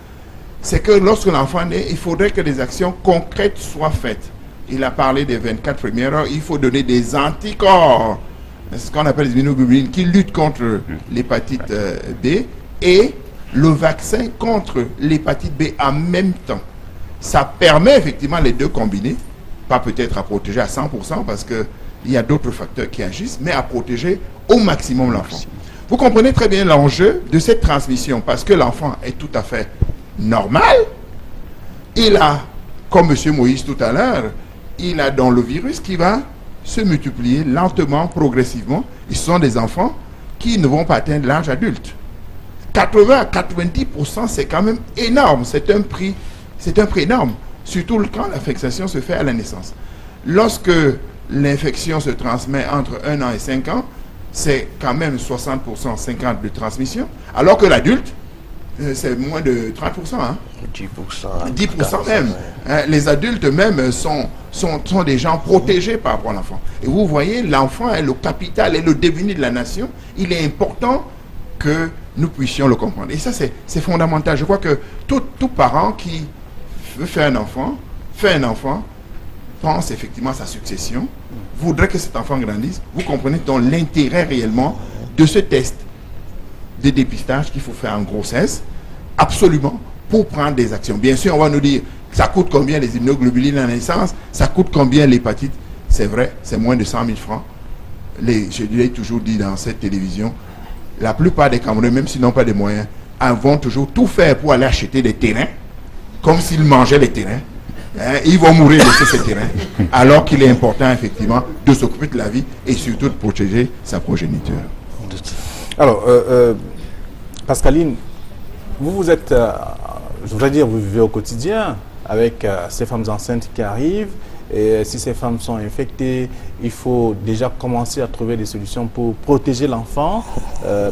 C'est que lorsque l'enfant naît, il faudrait que des actions concrètes soient faites. Il a parlé des 24 premières heures, il faut donner des anticorps, ce qu'on appelle les immunoglobulines, qui luttent contre l'hépatite B, et le vaccin contre l'hépatite B en même temps. Ça permet effectivement les deux combinés, pas peut-être à protéger à 100% parce qu'il y a d'autres facteurs qui agissent, mais à protéger au maximum l'enfant. Vous comprenez très bien l'enjeu de cette transmission parce que l'enfant est tout à fait normal. Il a, comme M. Moïse tout à l'heure, il a dans le virus qui va se multiplier lentement, progressivement. Ils sont des enfants qui ne vont pas atteindre l'âge adulte. 80 à 90%, c'est quand même énorme. C'est un prix énorme, surtout quand l'infection se fait à la naissance. Lorsque l'infection se transmet entre 1 an et 5 ans, c'est quand même 60%, 50% de transmission, alors que l'adulte, c'est moins de 30%. Hein? 10% même. Hein, les adultes même sont des gens protégés par rapport à l'enfant. Et vous voyez, l'enfant est le capital et le devenir de la nation. Il est important que nous puissions le comprendre. Et ça, c'est fondamental. Je crois que tout parent qui veut faire un enfant, pense effectivement à sa succession, voudrait que cet enfant grandisse. Vous comprenez donc l'intérêt réellement de ce test de dépistage qu'il faut faire en grossesse, absolument, pour prendre des actions. Bien sûr, on va nous dire, ça coûte combien les immunoglobulines à la naissance, ça coûte combien l'hépatite. C'est vrai, c'est moins de 100 000 francs. Je l'ai toujours dit dans cette télévision, la plupart des Camerounais, même s'ils n'ont pas de moyens, vont toujours tout faire pour aller acheter des terrains, comme s'ils mangeaient les terrains. Ils vont mourir de ces terrains, alors qu'il est important, effectivement, de s'occuper de la vie et surtout de protéger sa progéniture. Alors, Pascaline, vous êtes, je voudrais dire, vous vivez au quotidien avec ces femmes enceintes qui arrivent. Et si ces femmes sont infectées, il faut déjà commencer à trouver des solutions pour protéger l'enfant,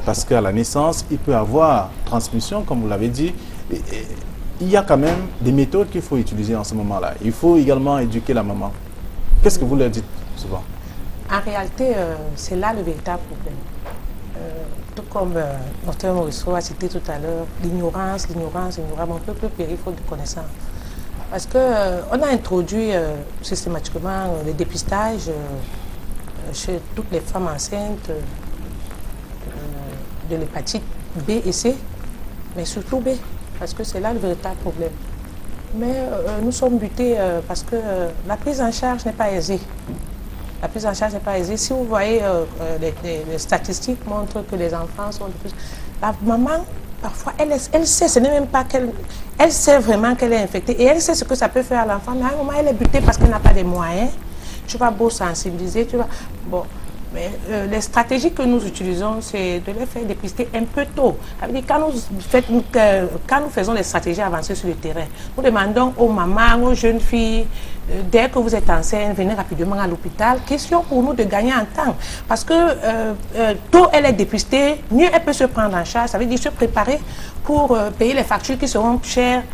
parce qu'à la naissance, il peut avoir transmission, comme vous l'avez dit. Il y a quand même des méthodes qu'il faut utiliser en ce moment-là. Il faut également éduquer la maman. Qu'est-ce que vous leur dites souvent? En réalité, c'est là le véritable problème. Tout comme Dr Morisseau a cité tout à l'heure, l'ignorance, un peuple périt faute de connaissances. Parce qu'on a introduit systématiquement le dépistage chez toutes les femmes enceintes de l'hépatite B et C, mais surtout B, parce que c'est là le véritable problème. Mais nous sommes butés parce que la prise en charge n'est pas aisée. La prise en charge n'est pas aisée. Si vous voyez, les statistiques montrent que les enfants sont de plus... La maman, parfois, elle sait, ce n'est même pas qu'elle... Elle sait vraiment qu'elle est infectée et elle sait ce que ça peut faire à l'enfant, mais à un moment, elle est butée parce qu'elle n'a pas de moyens. Tu vas beau sensibiliser, tu vas... Bon, mais les stratégies que nous utilisons, c'est de les faire dépister un peu tôt. Quand nous faisons les stratégies avancées sur le terrain, nous demandons aux mamans, aux jeunes filles, dès que vous êtes enceinte, venez rapidement à l'hôpital. Question pour nous de gagner en temps. Parce que tôt elle est dépistée, mieux elle peut se prendre en charge. Ça veut dire se préparer pour payer les factures qui seront chères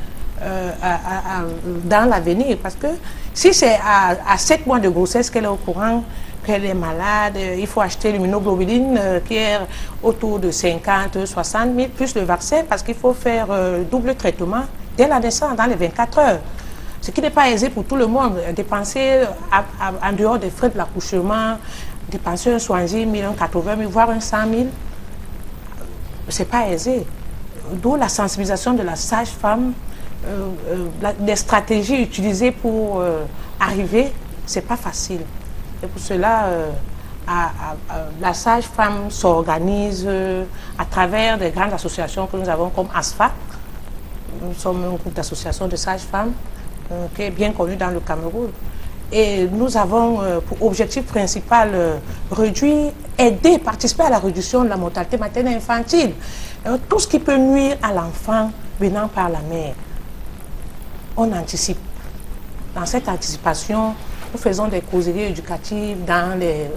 dans l'avenir. Parce que si c'est à 7 mois de grossesse qu'elle est au courant, qu'elle est malade, il faut acheter l'immunoglobuline qui est autour de 50, 60 000, plus le vaccin, parce qu'il faut faire double traitement dès la naissance, dans les 24 heures. Ce qui n'est pas aisé pour tout le monde. Dépenser en dehors des frais de l'accouchement, dépenser un 70 000, un 80 000, voire un 100 000, c'est pas aisé. D'où la sensibilisation de la sage-femme, des stratégies utilisées pour arriver, c'est pas facile. Et pour cela, la sage-femme s'organise à travers des grandes associations que nous avons comme ASFA. Nous sommes un groupe d'associations de sages-femmes qui est bien connu dans le Cameroun. Et nous avons pour objectif principal aider, participer à la réduction de la mortalité maternelle infantile. Tout ce qui peut nuire à l'enfant venant par la mère, on anticipe. Dans cette anticipation, nous faisons des causeries éducatives dans les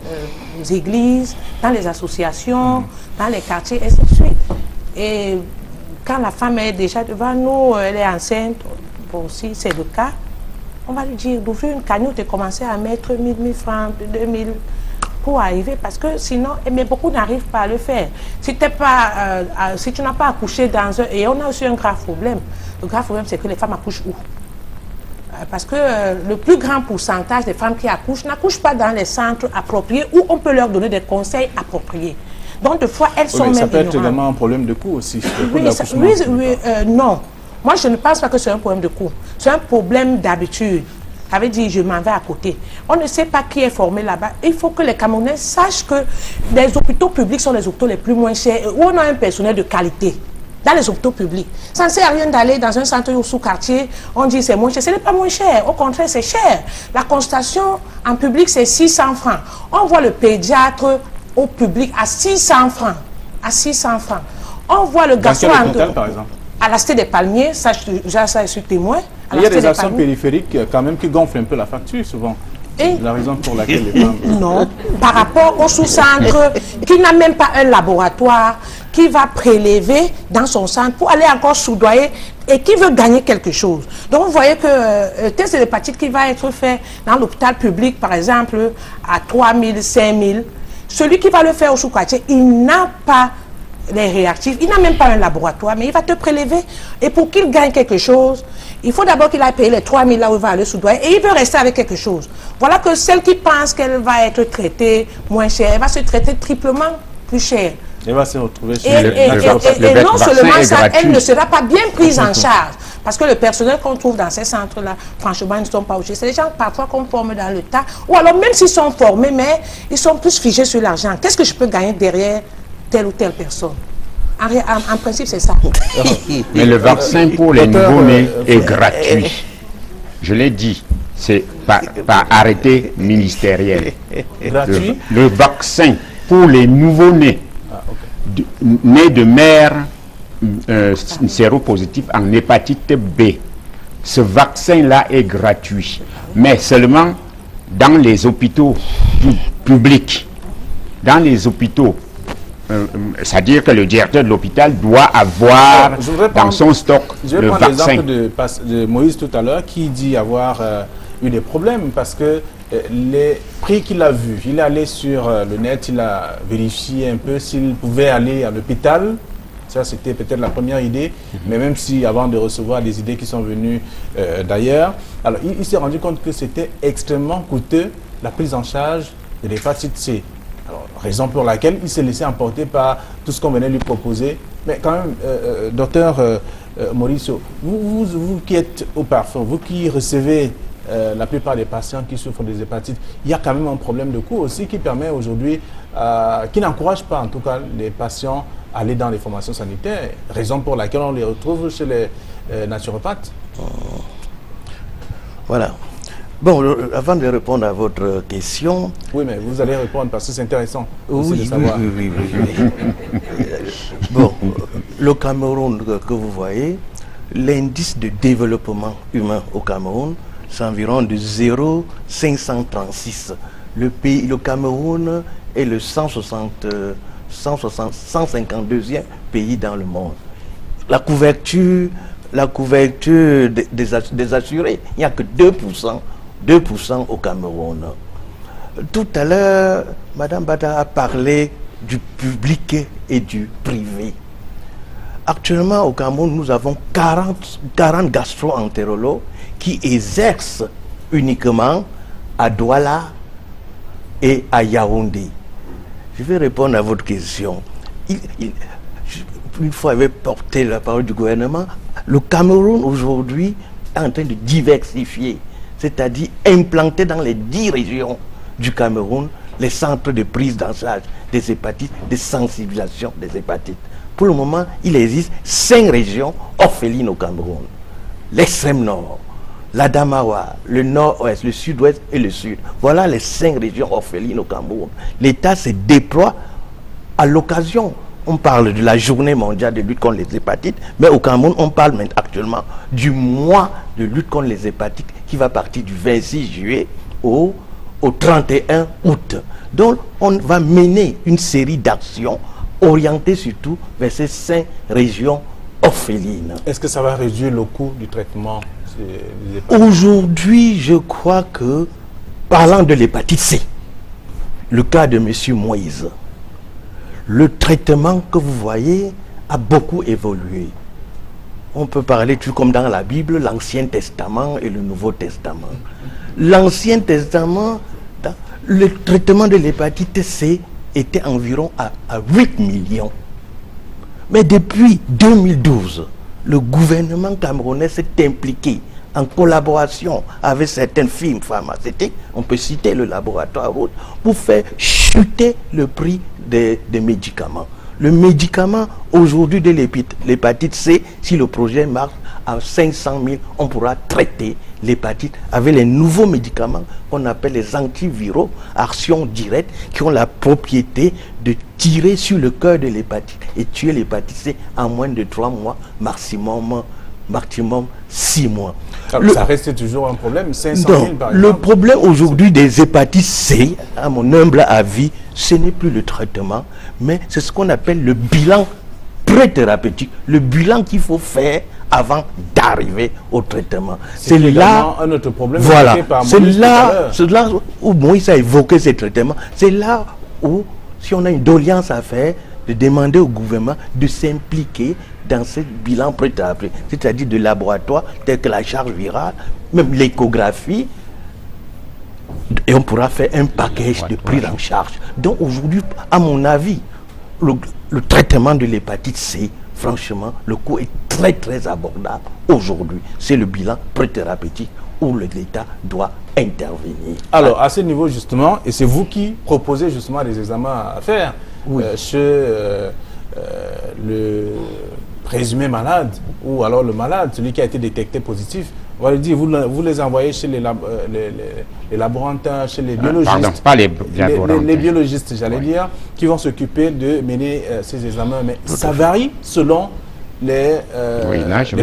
églises, dans les associations, dans les quartiers, et ainsi de suite. Et quand la femme est déjà devant nous, elle est enceinte, bon, si c'est le cas, on va lui dire d'ouvrir une cagnotte et commencer à mettre 1 000 francs, 2 000 pour arriver, parce que sinon, mais beaucoup n'arrivent pas à le faire. Si tu n'as pas accouché dans un... Et on a aussi un grave problème. Le grave problème, c'est que les femmes accouchent où? Parce que le plus grand pourcentage des femmes qui accouchent n'accouchent pas dans les centres appropriés où on peut leur donner des conseils appropriés. Donc, des fois, elles sont même ignorantes. Ça peut être également un problème de coût aussi. Non. Moi, je ne pense pas que c'est un problème de coût. C'est un problème d'habitude. Ça veut dire, je m'en vais à côté. On ne sait pas qui est formé là-bas. Il faut que les Camerounais sachent que les hôpitaux publics sont les hôpitaux les plus moins chers, où on a un personnel de qualité. Dans les hôpitaux publics. Ça ne sert à rien d'aller dans un centre ou sous-quartier, on dit c'est moins cher. Ce n'est pas moins cher, au contraire c'est cher. La consultation en public c'est 600 francs. On voit le pédiatre au public à 600 francs. À 600 francs. On voit le garçon à la Cité des Palmiers, ça je suis témoin. Il y a des actions périphériques quand même qui gonflent un peu la facture souvent. C'est la raison pour laquelle les femmes... Non, par rapport au sous-centre qui n'a même pas un laboratoire, qui va prélever dans son centre pour aller encore soudoyer et qui veut gagner quelque chose. Donc vous voyez que test de l'hépatite qui va être fait dans l'hôpital public, par exemple, à 3 000, 5 000, celui qui va le faire au sous-quartier, il n'a pas les réactifs, il n'a même pas un laboratoire, mais il va te prélever. Et pour qu'il gagne quelque chose, il faut d'abord qu'il aille payer les 3 000 là où il va aller soudoyer et il veut rester avec quelque chose. Voilà que celle qui pense qu'elle va être traitée moins cher, elle va se traiter triplement plus cher. Elle va se retrouver sur et non seulement ça, elle ne sera pas bien prise en charge. Parce que le personnel qu'on trouve dans ces centres-là, franchement, ils ne sont pas outillés. C'est des gens parfois qu'on forme dans le tas. Ou alors même s'ils sont formés, mais ils sont plus figés sur l'argent. Qu'est-ce que je peux gagner derrière telle ou telle personne? En principe, c'est ça. Mais le vaccin pour les nouveau-nés est gratuit. Je l'ai dit, c'est par arrêté ministériel. Gratuit? Le vaccin pour les nouveau-nés, nés de mère séropositive en hépatite B. Ce vaccin-là est gratuit, mais seulement dans les hôpitaux publics. Dans les hôpitaux, c'est-à-dire que le directeur de l'hôpital doit avoir dans son stock le vaccin. Je vais prendre l'exemple de Moïse tout à l'heure qui dit avoir eu des problèmes parce que les prix qu'il a vus, il est allé sur le net, il a vérifié un peu s'il pouvait aller à l'hôpital Ça, c'était peut-être la première idée, mais même si avant de recevoir des idées qui sont venues d'ailleurs, alors il s'est rendu compte que c'était extrêmement coûteux la prise en charge de l'hépatite C. Alors, raison pour laquelle il s'est laissé emporter par tout ce qu'on venait lui proposer. Mais quand même, docteur Mauricio, vous qui êtes au parfum, vous qui recevez la plupart des patients qui souffrent des hépatites, il y a quand même un problème de coût aussi qui permet aujourd'hui, qui n'encourage pas en tout cas les patients à aller dans les formations sanitaires, raison pour laquelle on les retrouve chez les naturopathes. Voilà. Bon, avant de répondre à votre question... Oui, mais vous allez répondre parce que c'est intéressant oui, de savoir. Oui. Bon, le Cameroun que vous voyez, l'indice de développement humain au Cameroun, c'est environ de 0,536. Le Cameroun est le 152e pays dans le monde. La couverture des assurés, il n'y a que 2% au Cameroun. Tout à l'heure, Mme Bada a parlé du public et du privé. Actuellement, au Cameroun, nous avons 40 gastro-entérologues qui exercent uniquement à Douala et à Yaoundé. Je vais répondre à votre question. Une fois avait porté la parole du gouvernement, le Cameroun aujourd'hui est en train de diversifier, c'est-à-dire implanter dans les 10 régions du Cameroun les centres de prise en charge des hépatites, de sensibilisation des hépatites. Pour le moment, il existe 5 régions orphelines au Cameroun. L'extrême nord, l'Adamawa, le nord-ouest, le sud-ouest et le sud. Voilà les 5 régions orphelines au Cameroun. L'État se déploie à l'occasion. On parle de la journée mondiale de lutte contre les hépatites, mais au Cameroun, on parle maintenant actuellement du mois de lutte contre les hépatites qui va partir du 26 juillet au 31 août. Donc, on va mener une série d'actions orientées surtout vers ces 5 régions orphelines. Est-ce que ça va réduire le coût du traitement des hépatites? Aujourd'hui, je crois que, parlant de l'hépatite C, le cas de M. Moïse, le traitement que vous voyez a beaucoup évolué. On peut parler tout comme dans la Bible, l'Ancien Testament et le Nouveau Testament. L'Ancien Testament, le traitement de l'hépatite C était environ à 8 millions. Mais depuis 2012, le gouvernement camerounais s'est impliqué en collaboration avec certaines firmes pharmaceutiques, on peut citer le laboratoire Route, pour faire chuter le prix des médicaments. Le médicament aujourd'hui de l'hépatite C, si le projet marche à 500 000, on pourra traiter l'hépatite avec les nouveaux médicaments qu'on appelle les antiviraux, action directe, qui ont la propriété de tirer sur le cœur de l'hépatite et tuer l'hépatite C en moins de 3 mois, maximum 6 mois. Alors, ça reste toujours un problème, 500 000 par exemple. Le problème aujourd'hui des hépatites C, à mon humble avis, ce n'est plus le traitement, mais c'est ce qu'on appelle le bilan pré-thérapeutique, le bilan qu'il faut faire avant d'arriver au traitement. C'est là un autre problème. Voilà, c'est là où Moïse a évoqué ces traitements. C'est là où, si on a une doléance à faire, de demander au gouvernement de s'impliquer dans ce bilan pré-thérapeutique, c'est-à-dire de laboratoires tels que la charge virale, même l'échographie, et on pourra faire un package de prise en charge. Donc aujourd'hui, à mon avis, le traitement de l'hépatite C, franchement, le coût est très très abordable aujourd'hui. C'est le bilan pré-thérapeutique où l'État doit intervenir. Alors, à ce niveau justement, et c'est vous qui proposez justement des examens à faire chez le présumé malade, ou alors le malade, celui qui a été détecté positif, on va le dire, vous les envoyez chez les laborantins, chez les biologistes. Pardon, pas les laborantins. Les biologistes, j'allais dire, qui vont s'occuper de mener ces examens. Mais ça varie selon les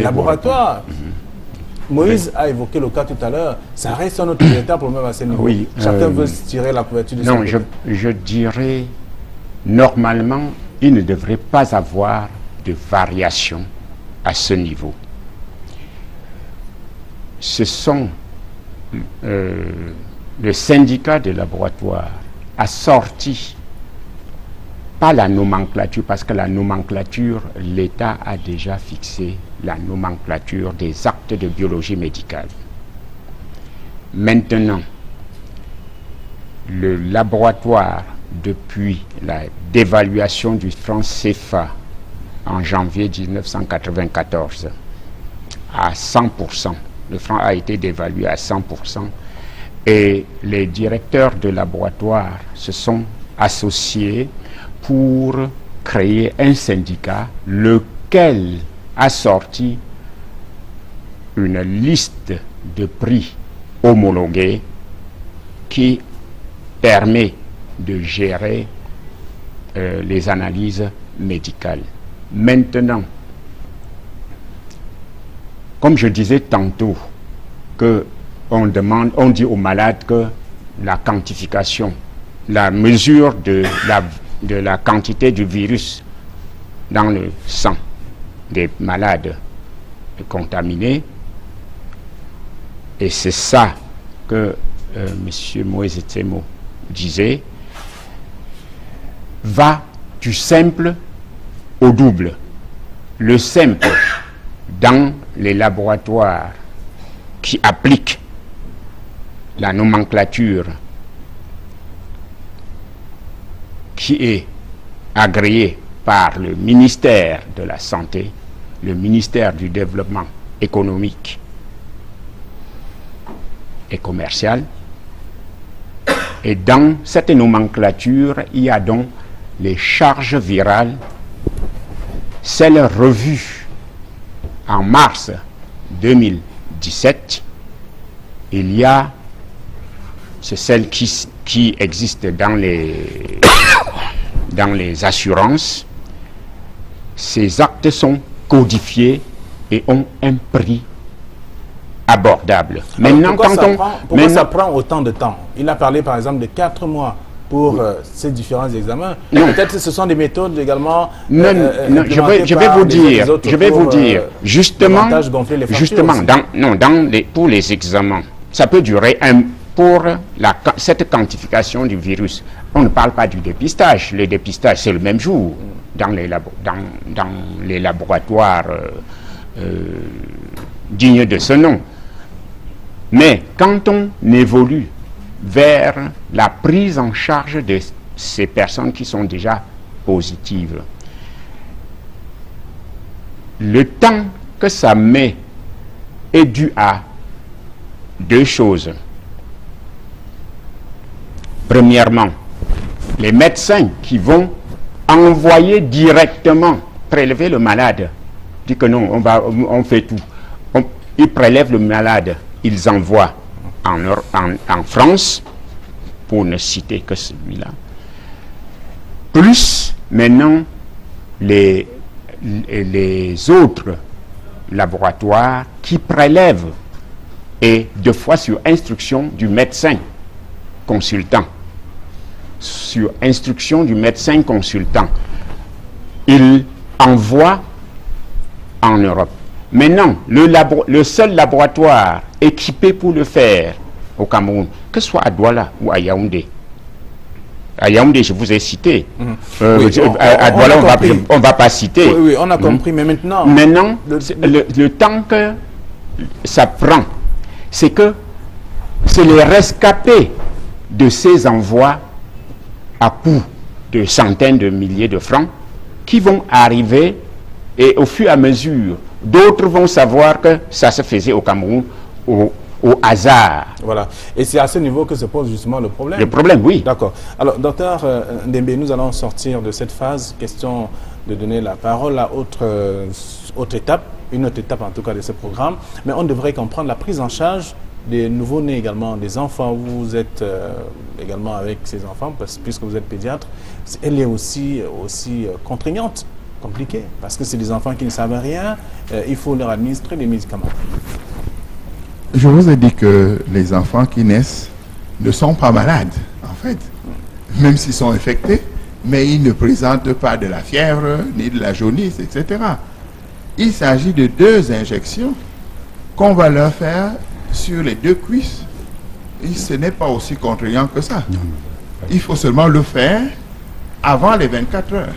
laboratoires. Moïse a évoqué le cas tout à l'heure. Ça reste un autre véritable problème à ce niveau. Oui, chacun veut tirer la couverture de son côté. Je dirais, normalement, il ne devrait pas avoir de variation à ce niveau. Ce sont le syndicat des laboratoires a sorti pas la nomenclature, parce que la nomenclature, l'État a déjà fixé la nomenclature des actes de biologie médicale. Maintenant, le laboratoire, depuis la dévaluation du franc CFA en janvier 1994, à 100%, le franc a été dévalué à 100%, et les directeurs de laboratoire se sont associés pour créer un syndicat, lequel a sorti une liste de prix homologués qui permet de gérer les analyses médicales. Maintenant, comme je disais tantôt, que on dit aux malades que la quantification, la mesure de la quantité du virus dans le sang des malades contaminés, et c'est ça que M. Moïse Tsemo disait, va du simple au double. Le simple, dans les laboratoires qui appliquent la nomenclature qui est agréée par le ministère de la Santé, le ministère du Développement économique et commercial. Et dans cette nomenclature, il y a donc les charges virales, celles revues en mars 2017. Il y a, c'est celle qui existe dans les assurances. Ces actes sont codifiés et ont un prix abordable. Maintenant, pourquoi ça prend autant de temps? Il a parlé par exemple de 4 mois pour ces différents examens. Peut-être que ce sont des méthodes également. Je vais vous dire, justement, pour les examens, ça peut durer pour cette quantification du virus. On ne parle pas du dépistage. Le dépistage, c'est le même jour dans les laboratoires dignes de ce nom. Mais quand on évolue vers la prise en charge de ces personnes qui sont déjà positives, le temps que ça met est dû à 2 choses. Premièrement, les médecins qui vont envoyer directement prélever le malade, disent que non, on fait tout. Ils prélèvent le malade, ils envoient en France, pour ne citer que celui-là. Plus maintenant les autres laboratoires qui prélèvent, et 2 fois sur instruction du médecin consultant. Sur instruction du médecin consultant, il envoie en Europe. Maintenant, le seul laboratoire équipé pour le faire au Cameroun, que ce soit à Douala ou à Yaoundé. À Yaoundé, je vous ai cité. À Douala, on ne va pas citer. Oui, on a compris, mais maintenant... Maintenant, le temps que ça prend, c'est que c'est les rescapés de ces envois à coût de centaines de milliers de francs qui vont arriver, et au fur et à mesure, d'autres vont savoir que ça se faisait au Cameroun au hasard. Voilà. Et c'est à ce niveau que se pose justement le problème. Le problème, oui. D'accord. Alors, docteur Ndembe, nous allons sortir de cette phase. Question de donner la parole à autre étape, une autre étape en tout cas de ce programme. Mais on devrait comprendre la prise en charge des nouveau-nés également, des enfants. Vous êtes également avec ces enfants, puisque vous êtes pédiatre. Elle est aussi contraignante, compliquée, parce que c'est des enfants qui ne savent rien. Il faut leur administrer des médicaments. Je vous ai dit que les enfants qui naissent ne sont pas malades, en fait, même s'ils sont infectés, mais ils ne présentent pas de la fièvre, ni de la jaunisse, etc. Il s'agit de 2 injections qu'on va leur faire sur les 2 cuisses. Et ce n'est pas aussi contraignant que ça. Il faut seulement le faire avant les 24 heures.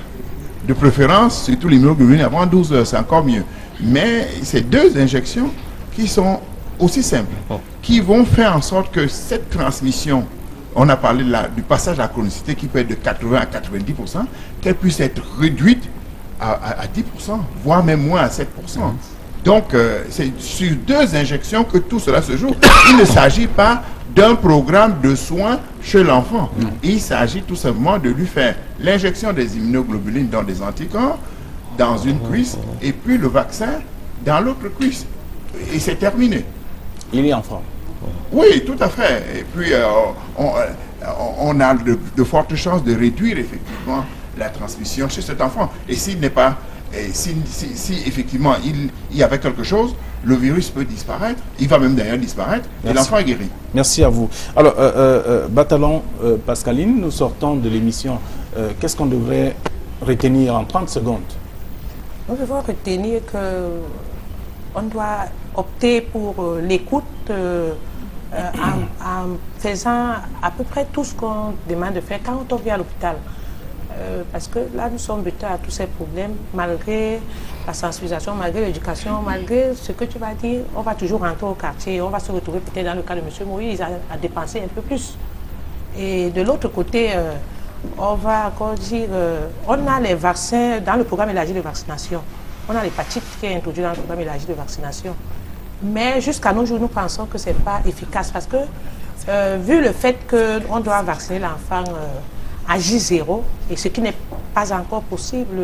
De préférence, surtout l'immunoglobuline avant 12 heures, c'est encore mieux. Mais c'est 2 injections qui sont aussi simples, qui vont faire en sorte que cette transmission, on a parlé du passage à la chronicité qui peut être de 80 à 90%, qu'elle puisse être réduite à 10%, voire même moins à 7%. Donc, c'est sur 2 injections que tout cela se joue. Il ne s'agit pas d'un programme de soins chez l'enfant. Il s'agit tout simplement de lui faire l'injection des immunoglobulines dans des anticorps, dans une cuisse, et puis le vaccin dans l'autre cuisse. Et c'est terminé. Il est enfant. Oui, tout à fait. Et puis, on a de fortes chances de réduire effectivement la transmission chez cet enfant. Et s'il n'est pas... Et si effectivement il y avait quelque chose, le virus peut disparaître, il va même d'ailleurs disparaître, et l'enfant est guéri. Merci à vous. Alors, Batalon Pascaline, nous sortons de l'émission. Qu'est-ce qu'on devrait retenir en 30 secondes? Nous devons retenir qu'on doit opter pour l'écoute en faisant à peu près tout ce qu'on demande de faire quand on vient à l'hôpital. Parce que là, nous sommes butés à tous ces problèmes, malgré la sensibilisation, malgré l'éducation, malgré ce que tu vas dire, on va toujours rentrer au quartier, on va se retrouver peut-être dans le cas de M. Moïse à dépenser un peu plus. Et de l'autre côté, on va encore dire, on a les vaccins dans le programme élargi de vaccination. On a l'hépatite qui est introduite dans le programme élargi de vaccination. Mais jusqu'à nos jours, nous pensons que ce n'est pas efficace parce que, vu le fait qu'on doit vacciner l'enfant à J0, et ce qui n'est pas encore possible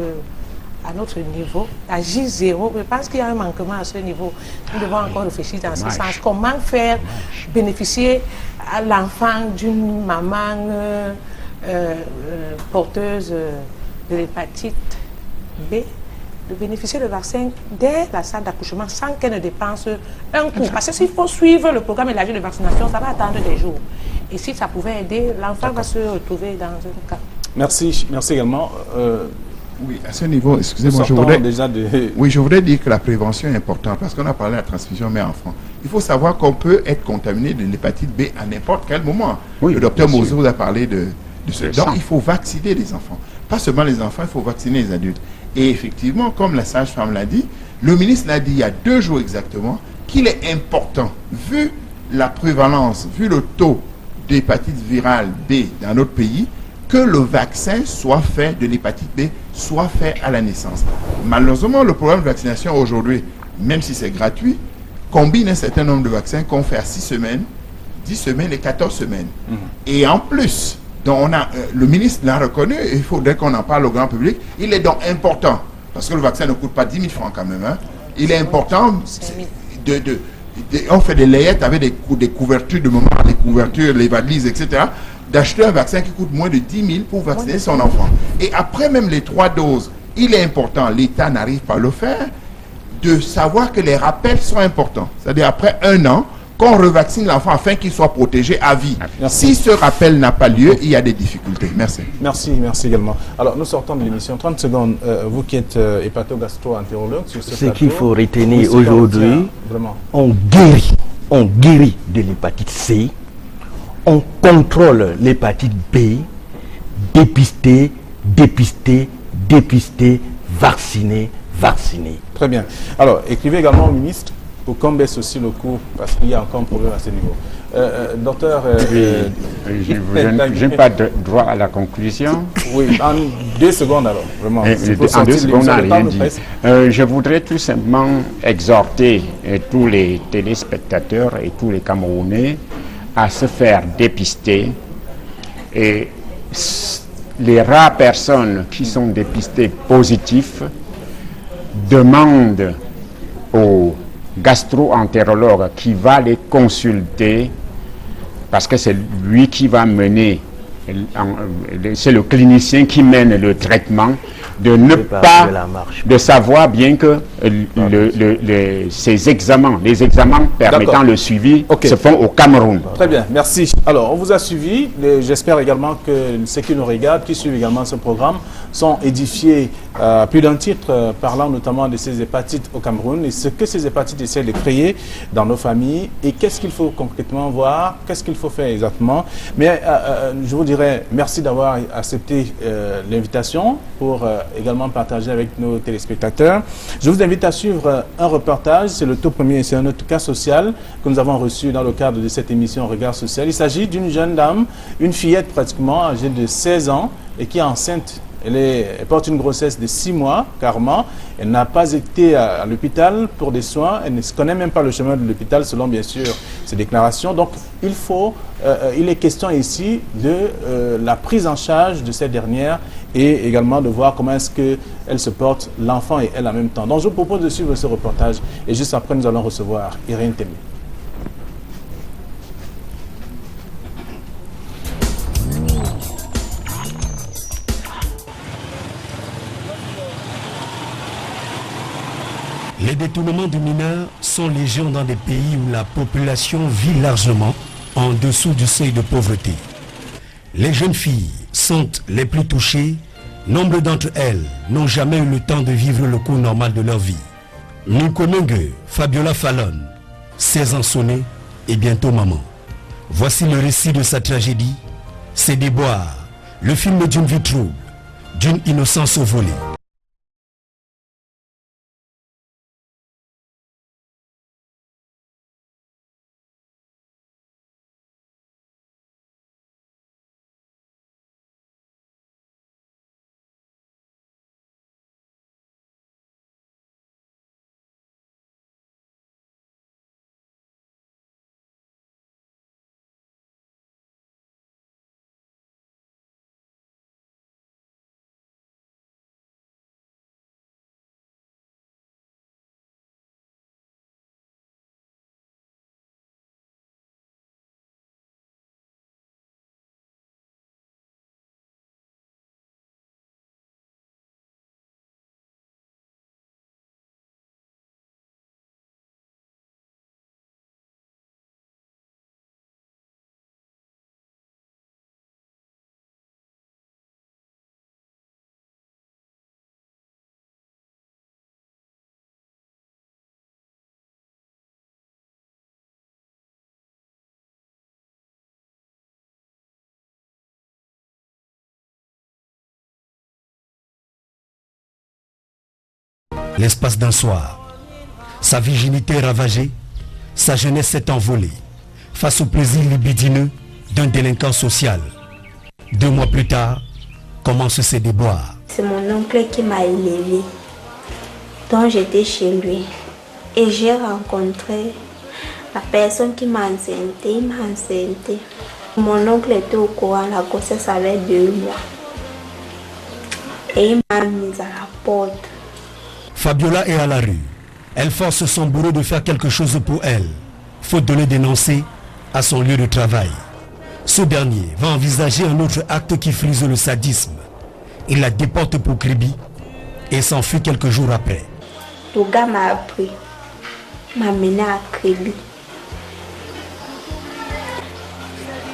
à notre niveau, à J0, je pense qu'il y a un manquement à ce niveau. Nous devons encore réfléchir dans ce sens. Comment faire bénéficier à l'enfant d'une maman porteuse de l'hépatite B, de bénéficier du vaccin dès la salle d'accouchement sans qu'elle ne dépense un coût. Parce que s'il faut suivre le programme élargi de vaccination, ça va attendre des jours. Et si ça pouvait aider, l'enfant va se retrouver dans un cas. Merci également. Oui, à ce niveau, excusez-moi, je voudrais dire que la prévention est importante parce qu'on a parlé de la transmission mère-enfant. Il faut savoir qu'on peut être contaminé de l'hépatite B à n'importe quel moment. Oui, le docteur Mozo vous a parlé de ce. Donc, il faut vacciner les enfants. Pas seulement les enfants, il faut vacciner les adultes. Et effectivement, comme la sage-femme l'a dit, le ministre l'a dit il y a 2 jours exactement, qu'il est important, vu la prévalence, vu le taux d'hépatite virale B dans notre pays, que le vaccin soit fait de l'hépatite B, soit fait à la naissance. Malheureusement, le programme de vaccination aujourd'hui, même si c'est gratuit, combine un certain nombre de vaccins qu'on fait à 6 semaines, 10 semaines et 14 semaines. Et en plus, donc le ministre l'a reconnu, il faudrait qu'on en parle au grand public, il est donc important, parce que le vaccin ne coûte pas 10 000 francs quand même, hein, il est important on fait des layettes avec des couvertures de moment, des couvertures, les valises, etc., d'acheter un vaccin qui coûte moins de 10 000 pour vacciner son enfant. Et après même les 3 doses, il est important, l'État n'arrive pas à le faire, de savoir que les rappels sont importants. C'est-à-dire après 1 an, qu'on revaccine l'enfant afin qu'il soit protégé à vie. Si ce rappel n'a pas lieu, il y a des difficultés. Merci. Merci également. Alors, nous sortons de l'émission. 30 secondes. Vous qui êtes hépato-gastro-entérologue sur ce plateau. Ce qu'il faut retenir aujourd'hui, on guérit de l'hépatite C, on contrôle l'hépatite B, dépister, vacciner. Très bien. Alors, écrivez également au ministre pour qu'on baisse aussi le coût, parce qu'il y a encore un problème à ce niveau. Docteur... je n'ai pas de droit à la conclusion. Oui, en 2 secondes alors, vraiment. En 2 secondes, on n'a rien dit. Je voudrais tout simplement exhorter tous les téléspectateurs et tous les Camerounais à se faire dépister. Et les rares personnes qui sont dépistées positifs demandent aux gastro-entérologue qui va les consulter parce que c'est lui qui va mener, c'est le clinicien qui mène le traitement, de ne pas, de la marche. de savoir bien que ces examens, les examens permettant le suivi se font au Cameroun. Très bien, merci. Alors, on vous a suivi. J'espère également que ceux qui nous regardent, qui suivent également ce programme, sont édifiés à plus d'un titre, parlant notamment de ces hépatites au Cameroun et ce que ces hépatites essaient de créer dans nos familles et qu'est-ce qu'il faut concrètement voir, qu'est-ce qu'il faut faire exactement. Mais je vous dirais merci d'avoir accepté l'invitation pour également partager avec nos téléspectateurs. Je vous invite à suivre un reportage, c'est le tout premier, c'est un autre cas social que nous avons reçu dans le cadre de cette émission Regard Social. Il s'agit d'une jeune dame, une fillette pratiquement âgée de 16 ans et qui est enceinte. Elle porte une grossesse de 6 mois, carrément. Elle n'a pas été à l'hôpital pour des soins. Elle ne connaît même pas le chemin de l'hôpital, selon bien sûr ses déclarations. Donc, il est question ici de la prise en charge de cette dernière et également de voir comment est-ce qu'elle se porte, l'enfant et elle en même temps. Donc, je vous propose de suivre ce reportage et juste après, nous allons recevoir Irène Témé. Les détournements de mineurs sont légion dans des pays où la population vit largement en dessous du seuil de pauvreté. Les jeunes filles sont les plus touchées. Nombre d'entre elles n'ont jamais eu le temps de vivre le cours normal de leur vie. Nkunenge Fabiola Fallon, 16 ans sonnés et bientôt maman. Voici le récit de sa tragédie, ses déboires, le film d'une vie trouble, d'une innocence volée. L'espace d'un soir, sa virginité ravagée, sa jeunesse s'est envolée face au plaisir libidineux d'un délinquant social. 2 mois plus tard, commencent ses déboires. C'est mon oncle qui m'a élevée, donc j'étais chez lui et j'ai rencontré la personne qui m'a enceintée. Il m'a enceintée. Mon oncle était au courant, la grossesse avait 2 mois et il m'a mise à la porte. Fabiola est à la rue. Elle force son bourreau de faire quelque chose pour elle, faute de le dénoncer à son lieu de travail. Ce dernier va envisager un autre acte qui frise le sadisme. Il la déporte pour Kribi et s'enfuit quelques jours après. Le gars m'a appris, m'a mené à Kribi.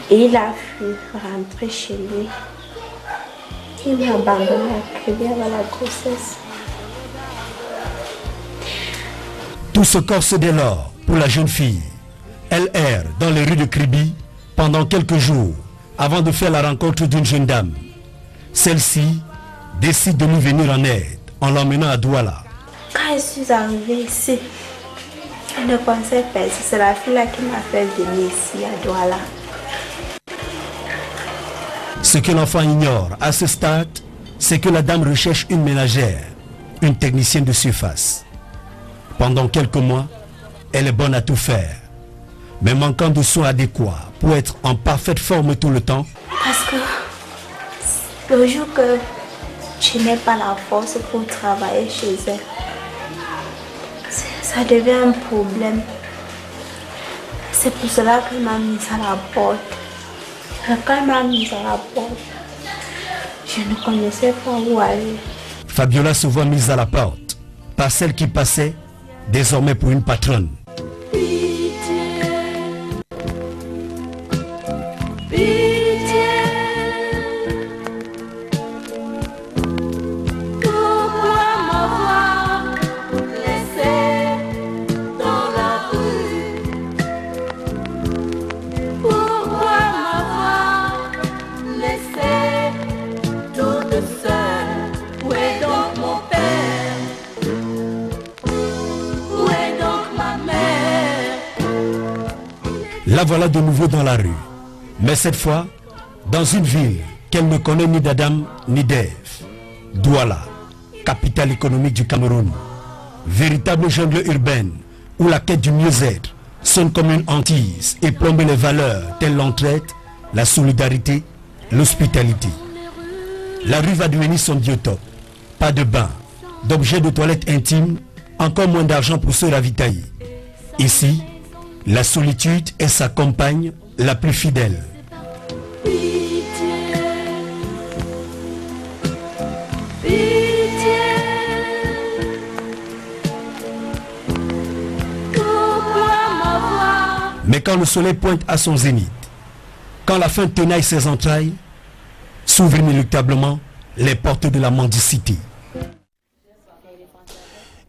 Et il a fui rentrer chez lui. Il m'a abandonné à Kribi avant la grossesse. Tout se corse dès lors pour la jeune fille. Elle erre dans les rues de Kribi pendant quelques jours avant de faire la rencontre d'une jeune dame. Celle-ci décide de lui venir en aide en l'emmenant à Douala. Quand je suis arrivée ici, je ne pensais pas, c'est la fille-là qui m'a fait venir ici à Douala. Ce que l'enfant ignore à ce stade, c'est que la dame recherche une ménagère, une technicienne de surface. Pendant quelques mois, elle est bonne à tout faire, mais manquant de soins adéquats pour être en parfaite forme tout le temps. Parce que le jour que je n'ai pas la force pour travailler chez elle, ça devient un problème. C'est pour cela qu'elle m'a mise à la porte. Et quand elle m'a mise à la porte, je ne connaissais pas où aller. Fabiola se voit mise à la porte par celle qui passait désormais pour une patronne. La voilà de nouveau dans la rue, mais cette fois dans une ville qu'elle ne connaît ni d'Adam ni d'Ève. Douala, capitale économique du Cameroun, véritable jungle urbaine où la quête du mieux-être sonne comme une hantise et plombe les valeurs telles l'entraide, la solidarité, l'hospitalité. La rue va devenir son biotope. Pas de bain, d'objets de toilette intimes, encore moins d'argent pour se ravitailler. Ici, la solitude est sa compagne la plus fidèle. Mais quand le soleil pointe à son zénith, quand la faim tenaille ses entrailles, s'ouvrent inéluctablement les portes de la mendicité.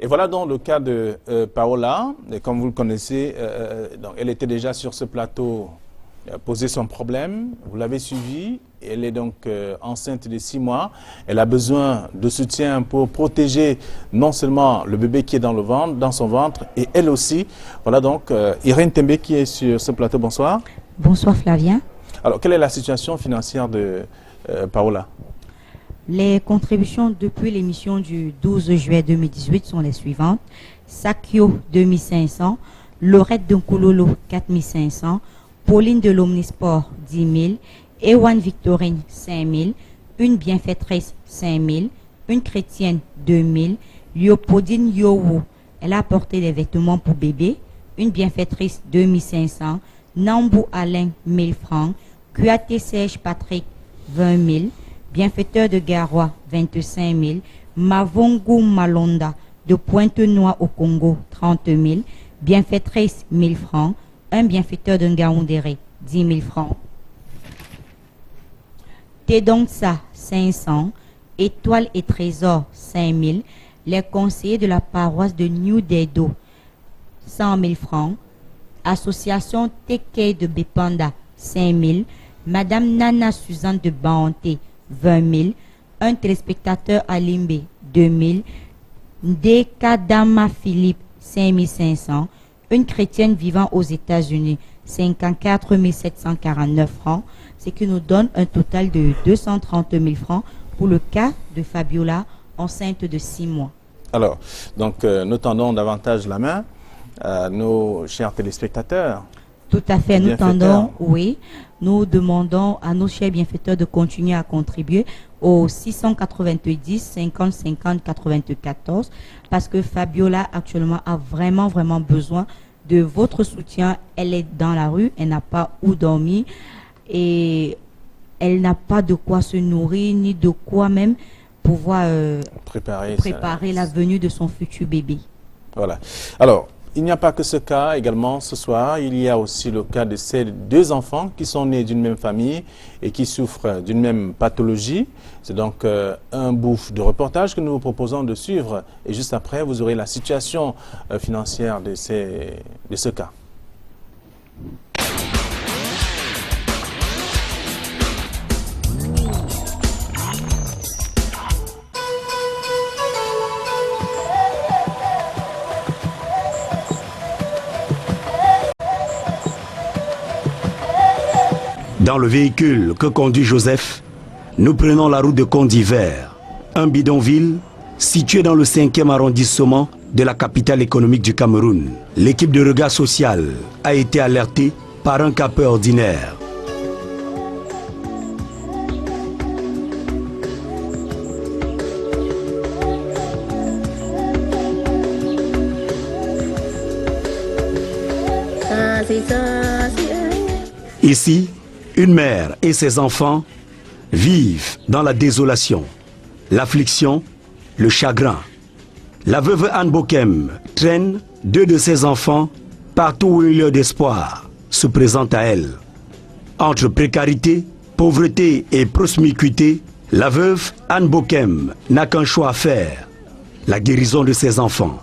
Et voilà donc le cas de Paola. Et comme vous le connaissez, donc elle était déjà sur ce plateau, posé son problème. Vous l'avez suivi. Elle est donc enceinte de 6 mois. Elle a besoin de soutien pour protéger non seulement le bébé qui est dans son ventre, et elle aussi. Voilà donc Irène Tembe qui est sur ce plateau. Bonsoir. Bonsoir Flavien. Alors, quelle est la situation financière de Paola? Les contributions depuis l'émission du 12 juillet 2018 sont les suivantes. Sakio 2500, Laurette de Nkulolo 4500, Pauline de l'Omnisport 10 000, Ewan Victorine 5 000, une bienfaitrice 5 000, une chrétienne 2 000, Léopoldine Yowo, elle a apporté des vêtements pour bébé, une bienfaitrice 2500, Nambou Alain 1000 francs, Kuate Serge Patrick 20 000, bienfaiteur de Garoua 25 000, Mavongo Malonda de Pointe-Noire au Congo 30 000, bienfaitrice 1000 francs, un bienfaiteur de Ngaoundéré 10 000 francs, Tédongsa 500, Étoile et Trésor 5 000, les conseillers de la paroisse de New Dedo 100 000 francs, Association Teke de Bepanda 5 000, Madame Nana Suzanne de Baonté 20 000, un téléspectateur à Limbe 2 000, Dekadama Philippe 5 500, une chrétienne vivant aux États-Unis 54 749 francs, ce qui nous donne un total de 230 000 francs pour le cas de Fabiola, enceinte de 6 mois. Alors, donc nous tendons davantage la main à nos chers téléspectateurs. Tout à fait, nous tendons, oui, nous demandons à nos chers bienfaiteurs de continuer à contribuer au 690 50 50 94 parce que Fabiola actuellement a vraiment besoin de votre soutien. Elle est dans la rue, elle n'a pas où dormir et elle n'a pas de quoi se nourrir ni de quoi même pouvoir préparer la venue de son futur bébé. Voilà. Alors, il n'y a pas que ce cas également ce soir, il y a aussi le cas de ces 2 enfants qui sont nés d'une même famille et qui souffrent d'une même pathologie. C'est donc un bout de reportage que nous vous proposons de suivre et juste après vous aurez la situation financière de ce cas. Dans le véhicule que conduit Joseph, nous prenons la route de Condivert, un bidonville situé dans le 5e arrondissement de la capitale économique du Cameroun. L'équipe de regard social a été alertée par un cas peu ordinaire. Ici, une mère et ses enfants vivent dans la désolation, l'affliction, le chagrin. La veuve Anne Bokem traîne 2 de ses enfants partout où une lueur d'espoir se présente à elle. Entre précarité, pauvreté et promiscuité, la veuve Anne Bokem n'a qu'un choix à faire, la guérison de ses enfants.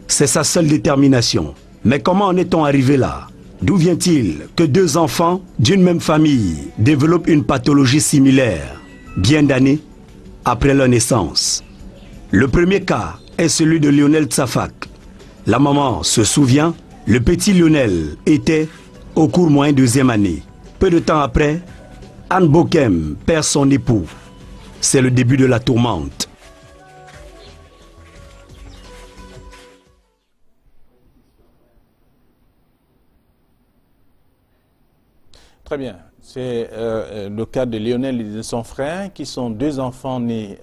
C'est sa seule détermination. Mais comment en est-on arrivé là? D'où vient-il que 2 enfants d'une même famille développent une pathologie similaire, bien d'années après leur naissance? Le premier cas est celui de Lionel Tsafak. La maman se souvient, le petit Lionel était au cours moyen 2e année. Peu de temps après, Anne Bokem perd son époux. C'est le début de la tourmente. Très bien. C'est le cas de Lionel et de son frère, qui sont 2 enfants nés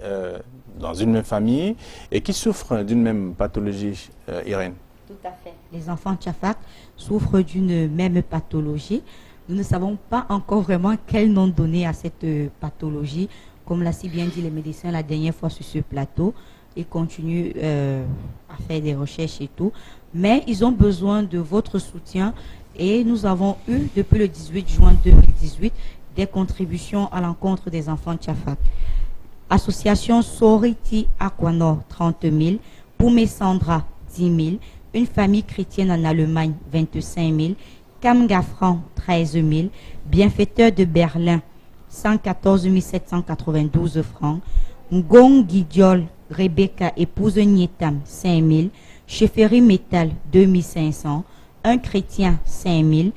dans une même famille et qui souffrent d'une même pathologie, Irène. Tout à fait. Les enfants Tsafak souffrent d'une même pathologie. Nous ne savons pas encore vraiment quel nom donner à cette pathologie. Comme l'a si bien dit les médecins la dernière fois sur ce plateau, ils continuent à faire des recherches et tout. Mais ils ont besoin de votre soutien. Et nous avons eu, depuis le 18 juin 2018, des contributions à l'encontre des enfants Tsafak. Association Soriti Aquanor, 30 000. Poumé Sandra, 10 000. Une famille chrétienne en Allemagne, 25 000. Camgafran, 13 000. Bienfaiteur de Berlin, 114 792 francs. Ngong Guidiol, Rebecca, épouse Nietam, 5 000. Chefferie Métal, 2 500. Un chrétien, 5 000.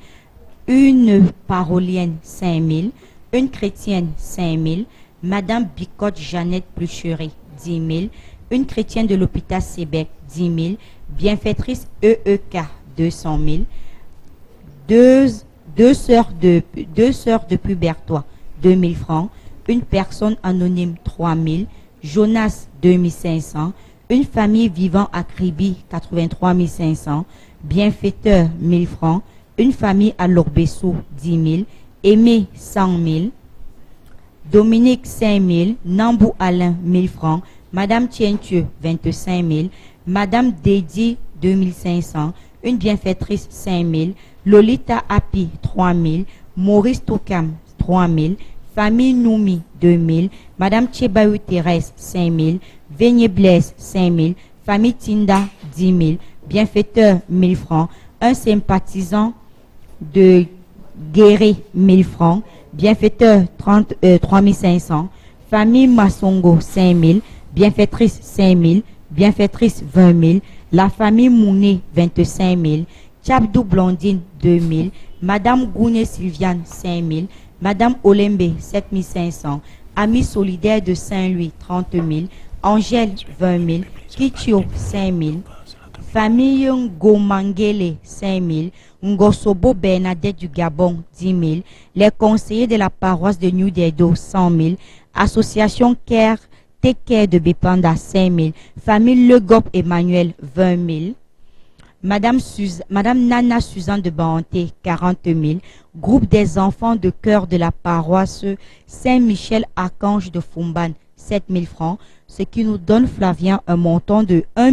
Une parolienne, 5 000. Une chrétienne, 5 000. Madame Bicotte Jeannette Plucherie, 10 000. Une chrétienne de l'hôpital Sébec, 10 000. Bienfaitrice EEK, 200 000. Deux sœurs de Pubertois, 2 000 francs. Une personne anonyme, 3 000. Jonas, 2 500. Une famille vivant à Kribi, 83 500. Bienfaiteur, 1 000 francs. Une famille à Lorbesso, 10 000. Aimé, 100 000. Dominique, 5 000. Nambou Alain, 1 000 francs. Madame Tientieux, 25 000. Madame Dédi, 2 500. Une bienfaitrice, 5 000. Lolita Api, 3 000. Maurice Tokam, 3 000. Famille Noumi, 2 000. Madame Tchebaou Thérèse, 5 000. Veigné Blaise, 5 000. Famille Tinda, 10 000. Bienfaiteur, 1 000 francs. Un sympathisant de Guéré, 1 000 francs. Bienfaiteur, 3 500. Famille Massongo, 5 000. Bienfaitrice, 5 000. Bienfaitrice, 20 000. La famille Mouné, 25 000. Tchabdou Blondine, 2 000. Madame Gouné Sylviane, 5 000. Madame Olembe, 7 500. Amis solidaires de Saint-Louis, 30 000. Angèle, 20 000. Kitio, 5 000. Famille Ngomangele, 5 000. Ngosobo Bernadette du Gabon, 10 000. Les conseillers de la paroisse de New Dedo, 100 000. Association Care, Take de Bepanda, 5 000. Famille Le Gop Emmanuel, 20 000. Madame Nana Suzanne de Banté, 40 000. Groupe des enfants de cœur de la paroisse Saint-Michel Archange de Fumban, 7 000 francs. Ce qui nous donne, Flavien, un montant de 1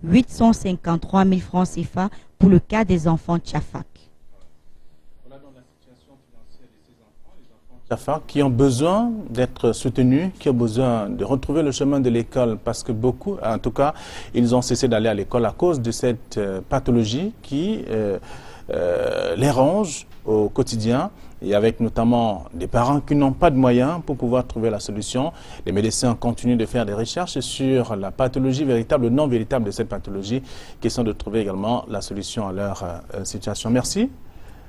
853 000 francs CFA pour le cas des enfants Tsafak. Voilà donc la situation financière de ces enfants, les enfants Tsafak, qui ont besoin d'être soutenus, qui ont besoin de retrouver le chemin de l'école, parce que beaucoup, en tout cas, ils ont cessé d'aller à l'école à cause de cette pathologie qui les ronge au quotidien, et avec notamment des parents qui n'ont pas de moyens pour pouvoir trouver la solution. Les médecins continuent de faire des recherches sur la pathologie véritable, le nom véritable de cette pathologie, question de trouver également la solution à leur situation. Merci.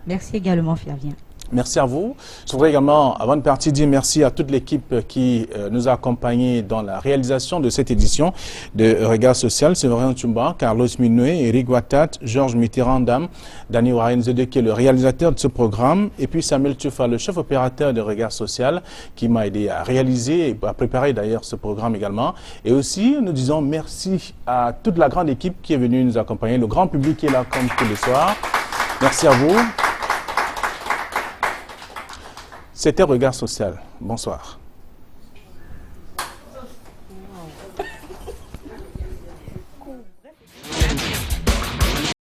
Merci également, Flavien. Merci à vous. Je voudrais également, avant de partir, dire merci à toute l'équipe qui nous a accompagnés dans la réalisation de cette édition de Regard Social. Séverin Tchumba, Carlos Minoué, Eric Watat, Georges Mitterrand-Dam, Dani Warren-Zede, qui est le réalisateur de ce programme, et puis Samuel Tchoufa, le chef opérateur de Regard Social, qui m'a aidé à réaliser et à préparer d'ailleurs ce programme également. Et aussi, nous disons merci à toute la grande équipe qui est venue nous accompagner, le grand public qui est là comme tous les soirs. Merci à vous. C'était Regard Social. Bonsoir.